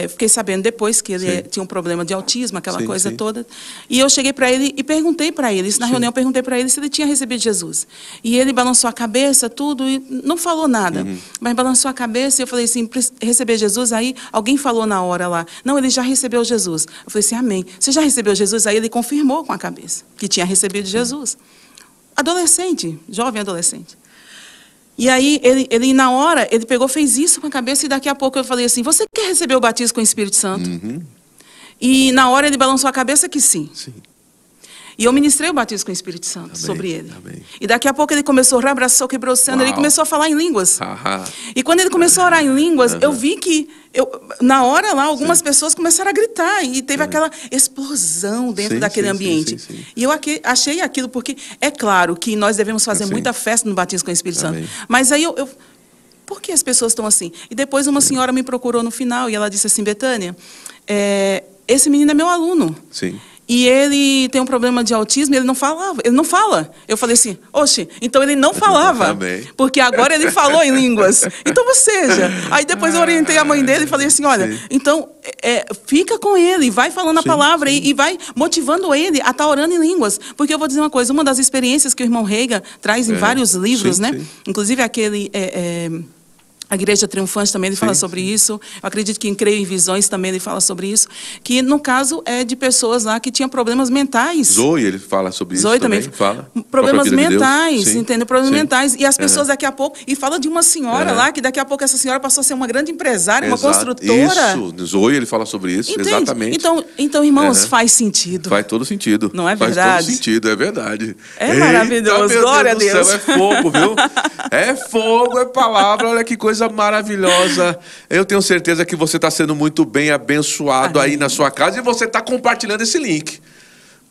fiquei sabendo depois que ele tinha um problema de autismo, aquela coisa toda. E eu cheguei para ele e perguntei para ele, isso na reunião, eu perguntei para ele se ele tinha recebido Jesus. E ele balançou a cabeça, tudo, e não falou nada. Mas balançou a cabeça e eu falei assim, receber Jesus? Aí alguém falou na hora lá, não, ele já recebeu Jesus. Eu falei assim, amém. Você já recebeu Jesus? Aí ele confirmou com a cabeça que tinha recebido Jesus. Adolescente, jovem adolescente. E aí, ele na hora, ele pegou, fez isso com a cabeça e daqui a pouco eu falei assim, você quer receber o batismo com o Espírito Santo? E na hora ele balançou a cabeça que sim. E eu ministrei o batismo com o Espírito Santo sobre ele. Amém. E daqui a pouco ele começou, abraçou, quebrou sendo, ele começou a falar em línguas. E quando ele começou a orar em línguas, eu vi que, na hora lá, algumas pessoas começaram a gritar. E teve aquela explosão dentro daquele ambiente. E eu achei aquilo, porque é claro que nós devemos fazer muita festa no batismo com o Espírito Santo. Mas aí por que as pessoas estão assim? E depois uma senhora me procurou no final e ela disse assim, Betânia, esse menino é meu aluno. E ele tem um problema de autismo, ele não fala. Eu falei assim, oxe, então ele não falava, porque agora ele falou em línguas. Então, ou seja, aí depois eu orientei a mãe dele e falei assim, olha, então, fica com ele, vai falando a palavra e vai motivando ele a estar orando em línguas. Porque eu vou dizer uma coisa, uma das experiências que o irmão Reiga traz em vários livros, né? Inclusive aquele... A Igreja Triunfante também ele fala sobre isso. Eu acredito que em Creio em Visões também ele fala sobre isso. Que no caso é de pessoas lá que tinham problemas mentais. Zoe, ele fala sobre isso também. Fala. Problemas mentais, entendeu? Problemas mentais. E as pessoas daqui a pouco... E fala de uma senhora lá, que daqui a pouco essa senhora passou a ser uma grande empresária, uma construtora. Isso, Zoe, ele fala sobre isso, exatamente. Então irmãos, faz sentido. Faz todo sentido. Não é verdade? Faz todo sentido, é verdade. É maravilhoso, glória a Deus. Céu, é fogo, viu? É fogo, é palavra, olha que coisa maravilhosa. Eu tenho certeza que você está sendo muito bem abençoado aí na sua casa e você está compartilhando esse link.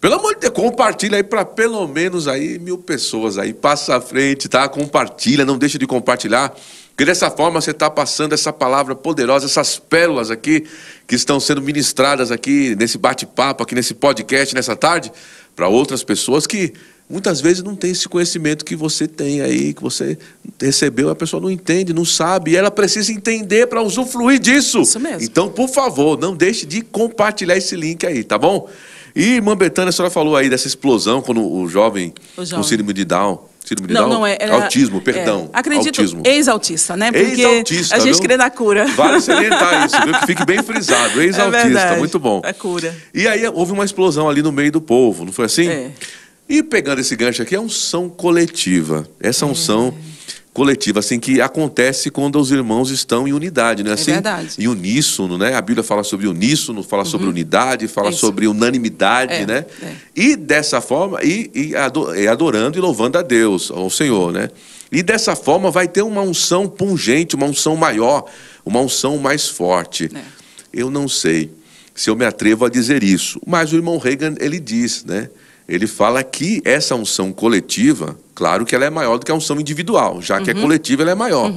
Pelo amor de Deus, compartilha aí para pelo menos aí 1000 pessoas aí. Passa à frente, tá? Compartilha, não deixe de compartilhar. Porque dessa forma você está passando essa palavra poderosa, essas pérolas aqui que estão sendo ministradas aqui nesse bate-papo, aqui nesse podcast, nessa tarde, para outras pessoas que muitas vezes não tem esse conhecimento que você tem aí, que você recebeu, a pessoa não entende, não sabe, e ela precisa entender para usufruir disso. Isso mesmo. Então, por favor, não deixe de compartilhar esse link aí, tá bom? E, irmã Betânia, a senhora falou aí dessa explosão quando o jovem com síndrome de Down... Síndrome de Down? Não, autismo, perdão. Acredito, autismo. Ex-autista, né? Porque ex-autista, a gente viu? crê na cura. Vale salientar isso, viu? Que fique bem frisado. Ex-autista, muito bom. É cura. E aí houve uma explosão ali no meio do povo, não foi assim? E pegando esse gancho aqui, é unção coletiva. Essa unção coletiva, assim, que acontece quando os irmãos estão em unidade, não é assim? Verdade. Em uníssono, né? A Bíblia fala sobre uníssono, fala sobre unidade, fala sobre unanimidade, né? E dessa forma, adorando e louvando a Deus, ao Senhor, né? E dessa forma vai ter uma unção pungente, uma unção maior, uma unção mais forte. Eu não sei se eu me atrevo a dizer isso, mas o irmão Reagan, ele diz, né? Ele fala que essa unção coletiva, claro que ela é maior do que a unção individual, já que é coletiva, ela é maior.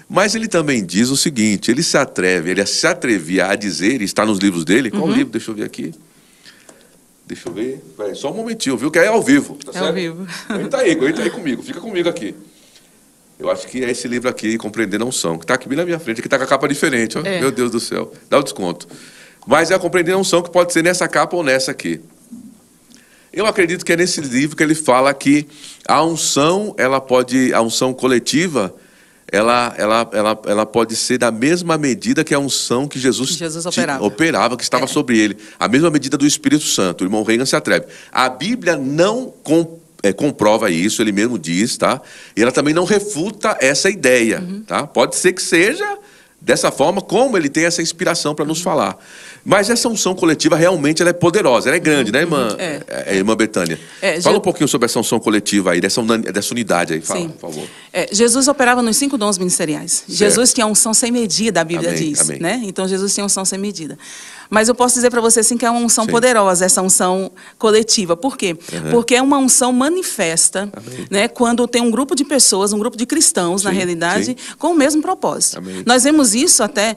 Mas ele também diz o seguinte, ele se atrevia a dizer, está nos livros dele, qual livro? Deixa eu ver aqui. Deixa eu ver, só um momentinho, viu? Que é ao vivo. Tá certo? Ao vivo. Aguenta aí comigo, fica comigo aqui. Eu acho que é esse livro aqui, Compreendendo a Unção, que está aqui bem na minha frente, que está com a capa diferente, ó. Meu Deus do céu, dá o desconto. Mas é a Compreendendo a Unção que pode ser nessa capa ou nessa aqui. Eu acredito que é nesse livro que ele fala que a unção, a unção coletiva, ela pode ser da mesma medida que a unção que Jesus operava, que estava sobre ele. A mesma medida do Espírito Santo. O irmão Reagan se atreve. A Bíblia não comprova isso, ele mesmo diz, tá? E ela também não refuta essa ideia, tá? Pode ser que seja dessa forma, como ele tem essa inspiração para nos falar. Mas essa unção coletiva realmente ela é poderosa, ela é grande, né, irmã, irmã Betânia? Fala um pouquinho sobre essa unção coletiva aí, dessa unidade aí, fala, por favor. Jesus operava nos 5 dons ministeriais. Certo. Jesus tinha unção sem medida, a Bíblia diz, né? Então Jesus tinha unção sem medida. Mas eu posso dizer para você assim que é uma unção poderosa, essa unção coletiva. Por quê? Porque é uma unção manifesta, né, quando tem um grupo de pessoas, um grupo de cristãos, na realidade, com o mesmo propósito. Nós vemos isso até,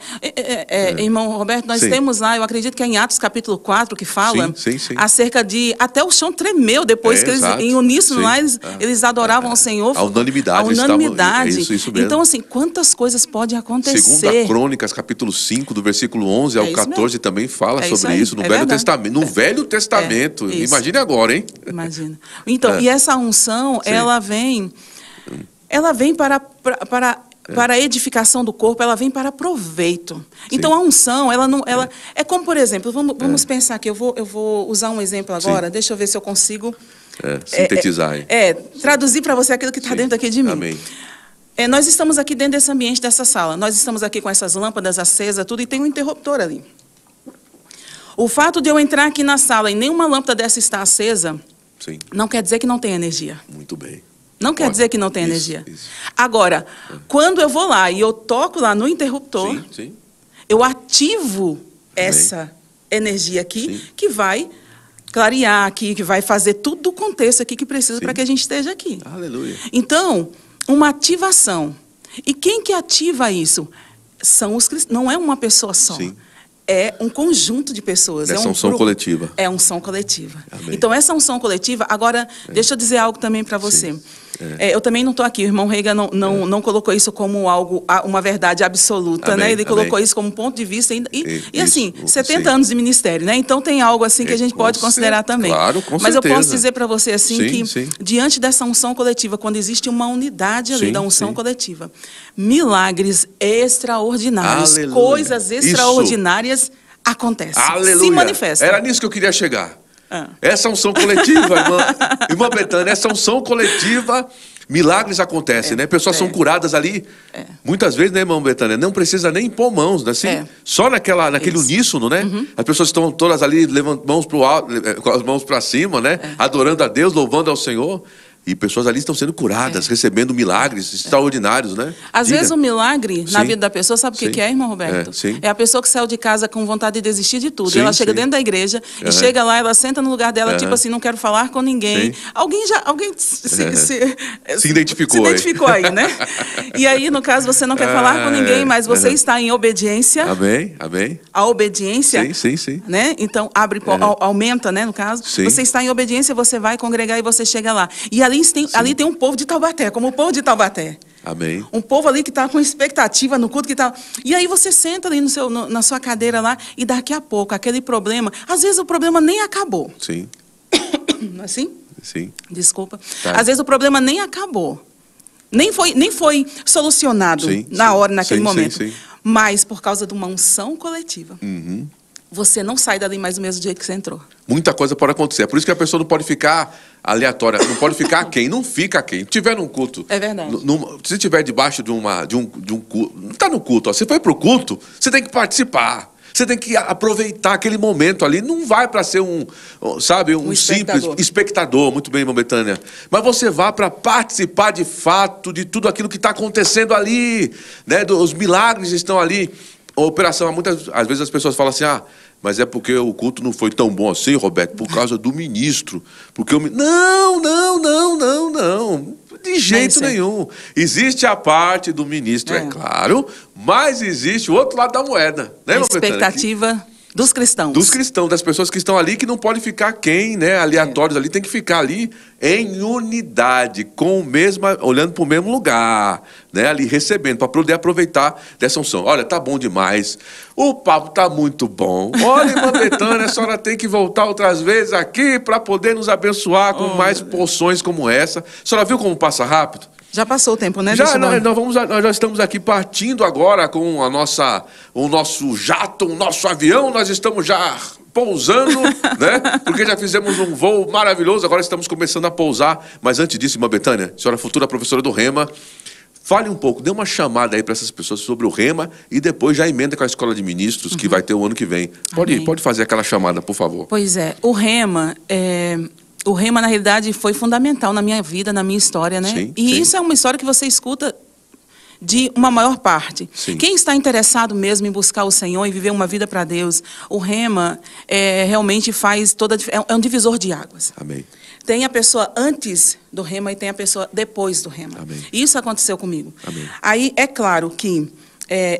irmão Roberto, nós temos lá, eu acredito que é em Atos capítulo 4, que fala acerca de, até o chão tremeu depois que eles, em uníssono lá, eles adoravam ao Senhor. A unanimidade. A unanimidade. Isso mesmo. Então, assim, quantas coisas podem acontecer? Segundo a Crônicas, capítulo 5, do versículo 11 ao 14, também fala sobre isso no Velho Testamento. No Velho Testamento. Imagine agora, hein? Imagina. Então, e essa unção, ela vem para a edificação do corpo, ela vem para proveito. Então, a unção, ela é como, por exemplo, vamos pensar aqui, eu vou usar um exemplo agora, deixa eu ver se eu consigo sintetizar aí. Traduzir para você aquilo que está dentro aqui de mim. Amém. Nós estamos aqui dentro desse ambiente, dessa sala. Nós estamos aqui com essas lâmpadas acesas, tudo, e tem um interruptor ali. O fato de eu entrar aqui na sala e nenhuma lâmpada dessa está acesa, não quer dizer que não tem energia. Muito bem. Não quer dizer que não tem energia. Agora, quando eu vou lá e eu toco lá no interruptor, eu ativo essa energia aqui, que vai clarear aqui, que vai fazer tudo o contexto aqui que precisa para que a gente esteja aqui. Aleluia. Então, uma ativação. E quem que ativa isso? São os cristãos. Não é uma pessoa só. É um conjunto de pessoas. Essa unção coletiva. É unção coletiva. Amém. Então, essa unção coletiva... Agora, deixa eu dizer algo também para você. Eu também não estou aqui. O irmão Reagan não colocou isso como algo, uma verdade absoluta, né? Ele colocou isso como um ponto de vista. E assim, 70 anos de ministério, né? Então, tem algo assim que a gente pode considerar também. Claro, com Mas certeza. eu posso dizer para você assim diante dessa unção coletiva, quando existe uma unidade ali da unção coletiva, milagres extraordinários, coisas extraordinárias acontecem, se manifestam. Era nisso que eu queria chegar. Essa unção coletiva, irmã Betânia, essa unção coletiva, milagres acontecem, né? Pessoas são curadas ali. Muitas vezes, né, irmã Betânia, não precisa nem impor mãos, né? Assim, só naquele uníssono, né? As pessoas estão todas ali levantando mãos pro alto, com as mãos para cima, né? Adorando a Deus, louvando ao Senhor. E pessoas ali estão sendo curadas, recebendo milagres extraordinários, né? Às vezes o milagre na vida da pessoa, sabe o que é, irmão Roberto? É a pessoa que saiu de casa com vontade de desistir de tudo. E ela chega dentro da igreja e chega lá, ela senta no lugar dela, tipo assim, não quero falar com ninguém. Alguém se identificou aí, né? E aí, no caso, você não quer falar com ninguém, mas você está em obediência. Amém, amém. A obediência, né? Então, aumenta, né, no caso. Você está em obediência, você vai congregar e você chega lá. E ali tem um povo de Taubaté, como o povo de Taubaté. Amém. Um povo ali que está com expectativa no culto que tá. E aí você senta ali na sua cadeira lá e daqui a pouco aquele problema, às vezes o problema nem acabou. Sim. Assim? Sim. Desculpa. Às vezes o problema nem acabou. Nem foi solucionado na hora, naquele momento. Mas por causa de uma unção coletiva. Você não sai dali mais do mesmo jeito que você entrou. Muita coisa pode acontecer. É por isso que a pessoa não pode ficar aleatória, não pode ficar quem? Não fica quem. Se tiver num culto. É verdade. Se estiver debaixo de um culto. Não está no culto. Ó. Você foi para o culto, você tem que participar. Você tem que aproveitar aquele momento ali. Não vai para ser um simples espectador. Muito bem, irmã Betânia. Mas você vai para participar de fato de tudo aquilo que está acontecendo ali. Né? Os milagres estão ali. A operação, às vezes as pessoas falam assim, mas é porque o culto não foi tão bom assim, Roberto, por causa do ministro. Porque Não. De jeito nenhum. Existe a parte do ministro, é claro, mas existe o outro lado da moeda. Né, a expectativa dos cristãos. Dos cristãos, das pessoas que estão ali, que não pode ficar aleatórios ali, tem que ficar ali em unidade, olhando para o mesmo lugar, né, ali recebendo, para poder aproveitar dessa unção. Olha, tá bom demais, o papo tá muito bom. Olha, irmã Betânia, a senhora tem que voltar outras vezes aqui para poder nos abençoar com mais porções como essa. A senhora viu como passa rápido? Já passou o tempo, né? Nós já estamos aqui partindo agora com o nosso jato, o nosso avião. Nós estamos já pousando, né? Porque já fizemos um voo maravilhoso, agora estamos começando a pousar. Mas antes disso, irmã Betânia, senhora futura professora do Rema, fale um pouco, dê uma chamada aí para essas pessoas sobre o Rema e depois já emenda com a Escola de Ministros, que vai ter o ano que vem. Pode fazer aquela chamada, por favor. Pois é, o Rema, na realidade, foi fundamental na minha vida, na minha história, né? Sim, e sim. isso é uma história que você escuta de uma maior parte. Sim. Quem está interessado mesmo em buscar o Senhor e viver uma vida para Deus, o Rema realmente faz é um divisor de águas. Amém. Tem a pessoa antes do Rema e tem a pessoa depois do Rema. Amém. Isso aconteceu comigo. Amém. Aí, é claro que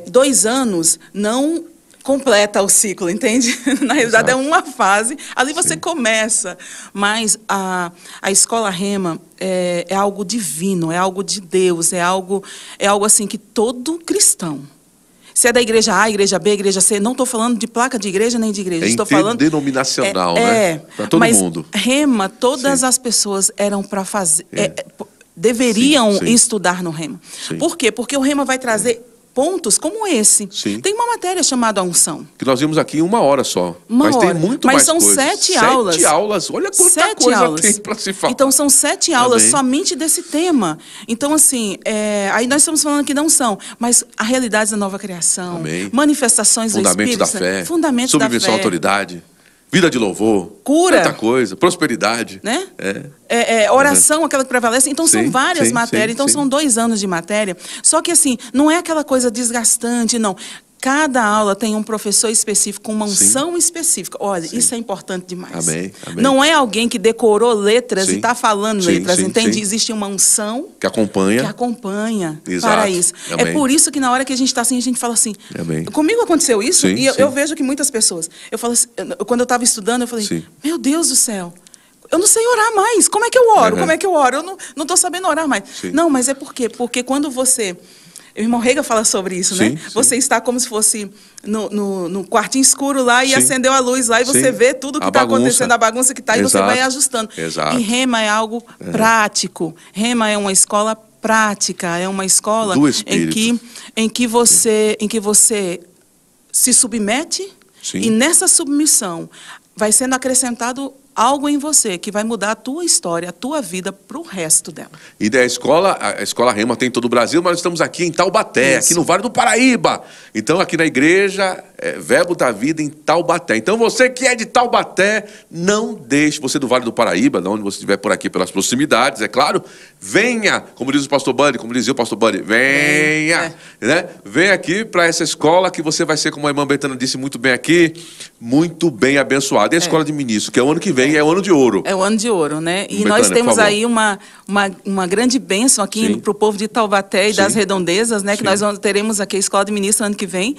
2 anos não completa o ciclo, entende? Na realidade, Exato. é uma fase, ali você Sim. começa. Mas a Escola Rema é algo divino, é algo de Deus, é algo assim que todo cristão, se é da igreja A, igreja B, igreja C, não estou falando de placa de igreja nem de igreja. Estou falando denominacional, né? Para todo mundo. Rema, todas Sim. as pessoas eram para fazer, deveriam Sim, sim. estudar no Rema. Sim. Por quê? Porque o Rema vai trazer pontos como esse. Sim. Tem uma matéria chamada a unção. Que nós vimos aqui em 1 hora só. Uma Mas hora. tem muito Mas mais são coisas. 7 aulas. 7 aulas. Olha quanta 7 coisa aulas. tem para se falar. Então, são 7 aulas Amém. somente desse tema. Então, assim, aí nós estamos falando que não são, mas a realidade da nova criação, Amém. manifestações do Fundamento Espírito, da fé. fundamentos da Submissão à fé, autoridade. Vida de louvor. Cura. Tanta coisa. Prosperidade. né? Oração, aquela que prevalece. Então, Sim, são várias sim, matérias. sim, Então, sim. são 2 anos de matéria. Só que, assim, não é aquela coisa desgastante, não. Cada aula tem um professor específico, com uma unção específica. Olha, isso é importante demais. Amém, amém. Não é alguém que decorou letras Sim. e está falando Sim, letras, sim, entende? sim. Existe uma unção Que acompanha. que acompanha Exato. para isso. Amém. É por isso que na hora que a gente está assim, a gente fala assim, Amém. comigo aconteceu isso, Sim, e eu, sim. eu vejo que muitas pessoas, eu falo assim, quando eu estava estudando, eu falei, Sim. meu Deus do céu, eu não sei orar mais, como é que eu oro? Uhum. Como é que eu oro? Eu não estou sabendo orar mais. Sim. Não, mas é por quê? Porque quando você... O irmão Rega fala sobre isso, Sim, né? sim. Você está como se fosse no quartinho escuro lá e Sim. acendeu a luz lá e você Sim. vê tudo o que A está bagunça. acontecendo, a bagunça que está, e você Exato. vai ajustando. Exato. E Rema é algo prático. Rema é uma escola prática, é uma escola Do em Espírito. que você se submete Sim. e nessa submissão vai sendo acrescentado algo em você que vai mudar a tua história, a tua vida para o resto dela. E da escola, a Escola Rema tem em todo o Brasil, mas nós estamos aqui em Taubaté, Isso. aqui no Vale do Paraíba. Então, aqui na igreja, Verbo da Vida em Taubaté. Então, você que é de Taubaté, não deixe, você do Vale do Paraíba, de onde você estiver por aqui, pelas proximidades, é claro, venha, como diz o pastor Buddy, como dizia o pastor Buddy, venha, né? Venha aqui para essa escola que você vai ser, como a irmã Betânia disse muito bem aqui, muito bem abençoada. E a Escola de Ministro, que é o ano que vem, é o ano de ouro. É o ano de ouro, né? E Betânia, nós por temos favor. aí uma grande bênção aqui Sim. para o povo de Taubaté e das Sim. redondezas, né? Que Sim. nós teremos aqui a Escola de Ministro ano que vem,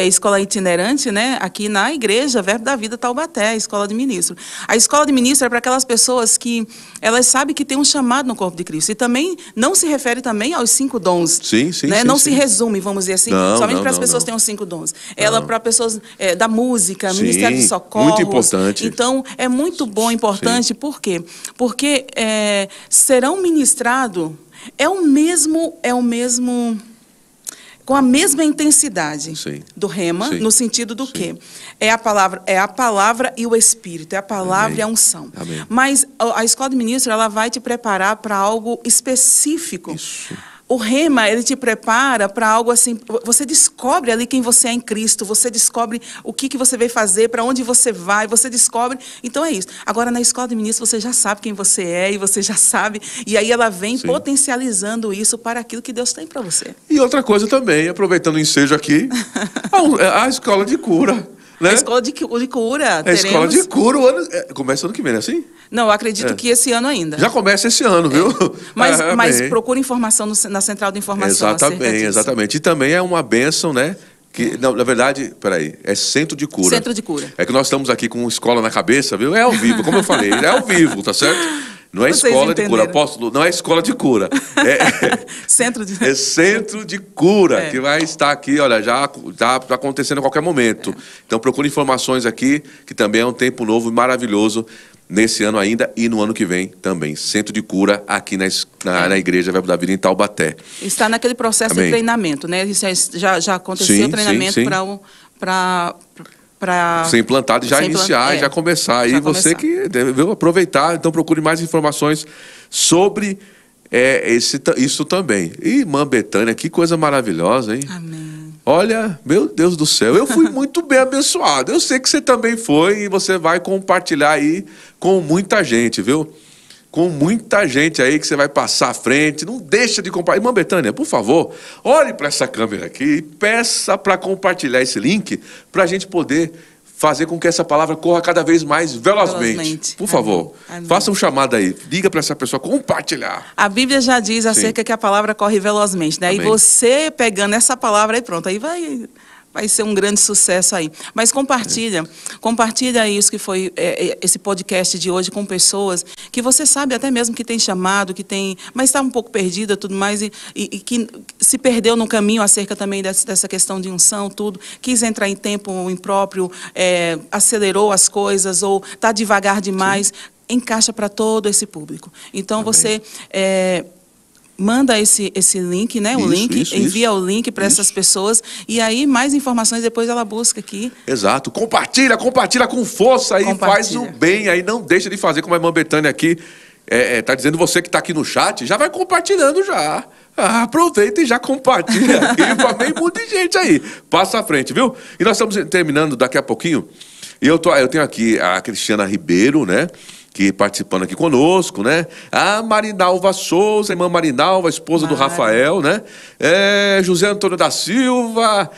escola itinerante, né? Aqui na igreja, Verbo da Vida Taubaté, a Escola de Ministro. A Escola de Ministro é para aquelas pessoas que elas sabem que tem um chamado no corpo de Cristo. E também não se refere também aos 5 dons. Sim, sim, né? sim, Não sim. se resume, vamos dizer assim, Não, somente não, para as não, pessoas não. que têm os 5 dons. Ela para pessoas da música, Sim, Ministério de Socorros. muito importante. Então, é muito bom, importante. Por quê? Porque serão ministrados, com a mesma intensidade Sim. do Rema, Sim. no sentido do Sim. quê? É a palavra e o Espírito, é a palavra Amém. e a unção. Amém. Mas a Escola de Ministro, ela vai te preparar para algo específico. Isso. O Rema, ele te prepara para algo assim, você descobre ali quem você é em Cristo, você descobre o que você veio fazer, para onde você vai, você descobre, então é isso. Agora, na Escola de Ministros, você já sabe quem você é, e você já sabe, e aí ela vem Sim. potencializando isso para aquilo que Deus tem para você. E outra coisa também, aproveitando o ensejo aqui, a Escola de Cura. Né? A Escola de Cura, A Escola de Cura, começa ano que vem, não é assim? Não, eu acredito que esse ano ainda. Já começa esse ano, viu? Mas bem. procura informação na Central de Informação acerca disso. Exatamente. E também é uma bênção, né? Que, não, na verdade, peraí, é Centro de Cura. Centro de Cura. É que nós estamos aqui com escola na cabeça, viu? É ao vivo, como eu falei, é ao vivo, tá certo? Não é Vocês escola de cura, entenderam. apóstolo, não é escola de cura. Centro de... É Centro de Cura, que vai estar aqui, olha, já está acontecendo a qualquer momento. Então procure informações aqui, que também é um tempo novo e maravilhoso. nesse ano ainda e no ano que vem também. Centro de cura aqui na Igreja Verbo da Vida em Taubaté. Está naquele processo Amém. de treinamento, né? Isso já aconteceu o treinamento para ser implantado e já iniciar, e já começar. E você que deve aproveitar, então procure mais informações sobre isso também. E irmã Betânia, que coisa maravilhosa, hein? Amém. Olha, meu Deus do céu, eu fui muito bem abençoado. Eu sei que você também foi e você vai compartilhar aí com muita gente, viu? Com muita gente aí que você vai passar à frente. Não deixa de compartilhar. Irmã Betânia, por favor, olhe para essa câmera aqui e peça para compartilhar esse link para a gente poder fazer com que essa palavra corra cada vez mais velozmente. Por favor, Amém. faça um chamado aí. Diga para essa pessoa compartilhar. A Bíblia já diz acerca que a palavra corre velozmente, né? Amém. E você pegando essa palavra aí, pronto, aí vai ser um grande sucesso aí. Mas compartilha isso que foi esse podcast de hoje com pessoas que você sabe até mesmo que tem chamado, mas está um pouco perdida, tudo mais, e que se perdeu no caminho acerca também dessa questão de unção, tudo, quis entrar em tempo impróprio, acelerou as coisas ou está devagar demais. Sim. Encaixa para todo esse público. Então, Amém. Você manda esse link, né? Envia o link para essas pessoas e aí mais informações depois ela busca aqui. Exato. Compartilha com força aí, faz o bem aí, não deixa de fazer como a irmã Betânia aqui tá dizendo, você que está aqui no chat, já vai compartilhando já. Aproveita e já compartilha e para meio mundo de gente aí. Passa à frente, viu? E nós estamos terminando daqui a pouquinho. E eu tenho aqui a Cristiana Ribeiro, né? Que participando aqui conosco, né? A Marinalva Souza, a irmã Marinalva, esposa do Rafael, né? José Antônio da Silva,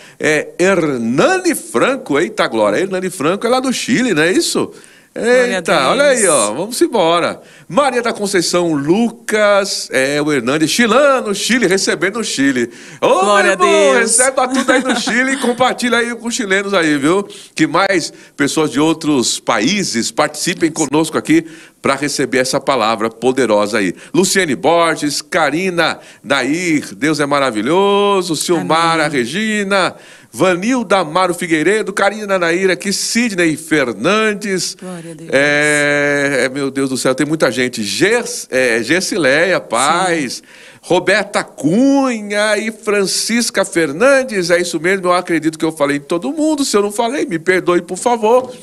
Hernani Franco, eita glória, Hernani Franco é lá do Chile, não é isso? Eita, olha aí, ó, vamos embora. Maria da Conceição Lucas, o Hernani, chilano, Chile, recebendo o Chile. Ô, glória irmão, a Deus. Receba tudo aí no Chile e compartilha aí com os chilenos aí, viu? Que mais pessoas de outros países participem conosco aqui para receber essa palavra poderosa aí. Luciene Borges, Karina Nair, Deus é maravilhoso, Silmara Regina, Vanilda Amaro Figueiredo, Karina Nair aqui, Sidney Fernandes. Glória a Deus. Meu Deus do céu, tem muita gente. Gersileia Paz, sim. Roberta Cunha e Francisca Fernandes. É isso mesmo, eu acredito que eu falei em todo mundo. Se eu não falei, me perdoe, por favor.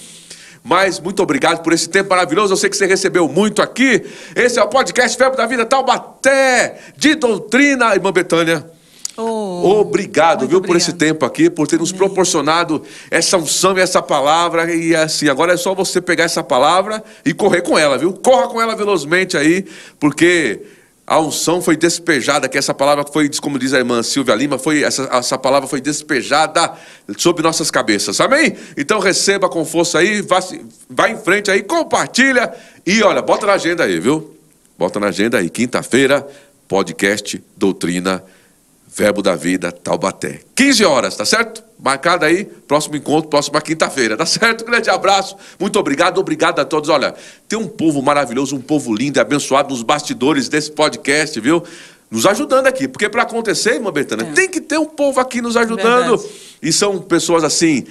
Mas muito obrigado por esse tempo maravilhoso. Eu sei que você recebeu muito aqui. Esse é o podcast Verbo da Vida Taubaté de Doutrina. Irmã Betânia, obrigado, viu, por esse tempo aqui, por ter nos proporcionado essa unção e essa palavra. E assim, agora é só você pegar essa palavra e correr com ela, viu? Corra com ela velozmente aí, porque a unção foi despejada, que essa palavra foi, como diz a irmã Silvia Lima, essa palavra foi despejada sobre nossas cabeças, amém? Então receba com força aí, vai em frente aí, compartilha e olha, bota na agenda aí, viu? Bota na agenda aí, quinta-feira, podcast Doutrina Verbo da Vida Taubaté. 15 horas, tá certo? Marcado aí, próximo encontro, próxima quinta-feira, tá certo? Grande abraço, muito obrigado a todos. Olha, tem um povo maravilhoso, um povo lindo e abençoado nos bastidores desse podcast, viu? Nos ajudando aqui, porque para acontecer, irmã Betânia, tem que ter um povo aqui nos ajudando. Verdade. E são pessoas assim,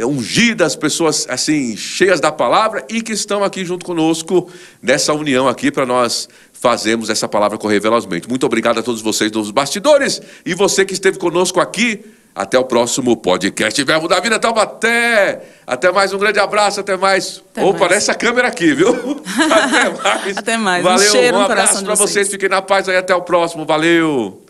ungidas, pessoas assim, cheias da palavra e que estão aqui junto conosco nessa união aqui para nós fazermos essa palavra correr velozmente. Muito obrigado a todos vocês nos bastidores e você que esteve conosco aqui. Até o próximo podcast Verbo da Vida Taubaté. Até mais, um grande abraço, até mais. Parece a câmera aqui, viu? Até mais. Até mais. Valeu, um cheiro um no abraço para vocês. Fiquem na paz aí, até o próximo. Valeu.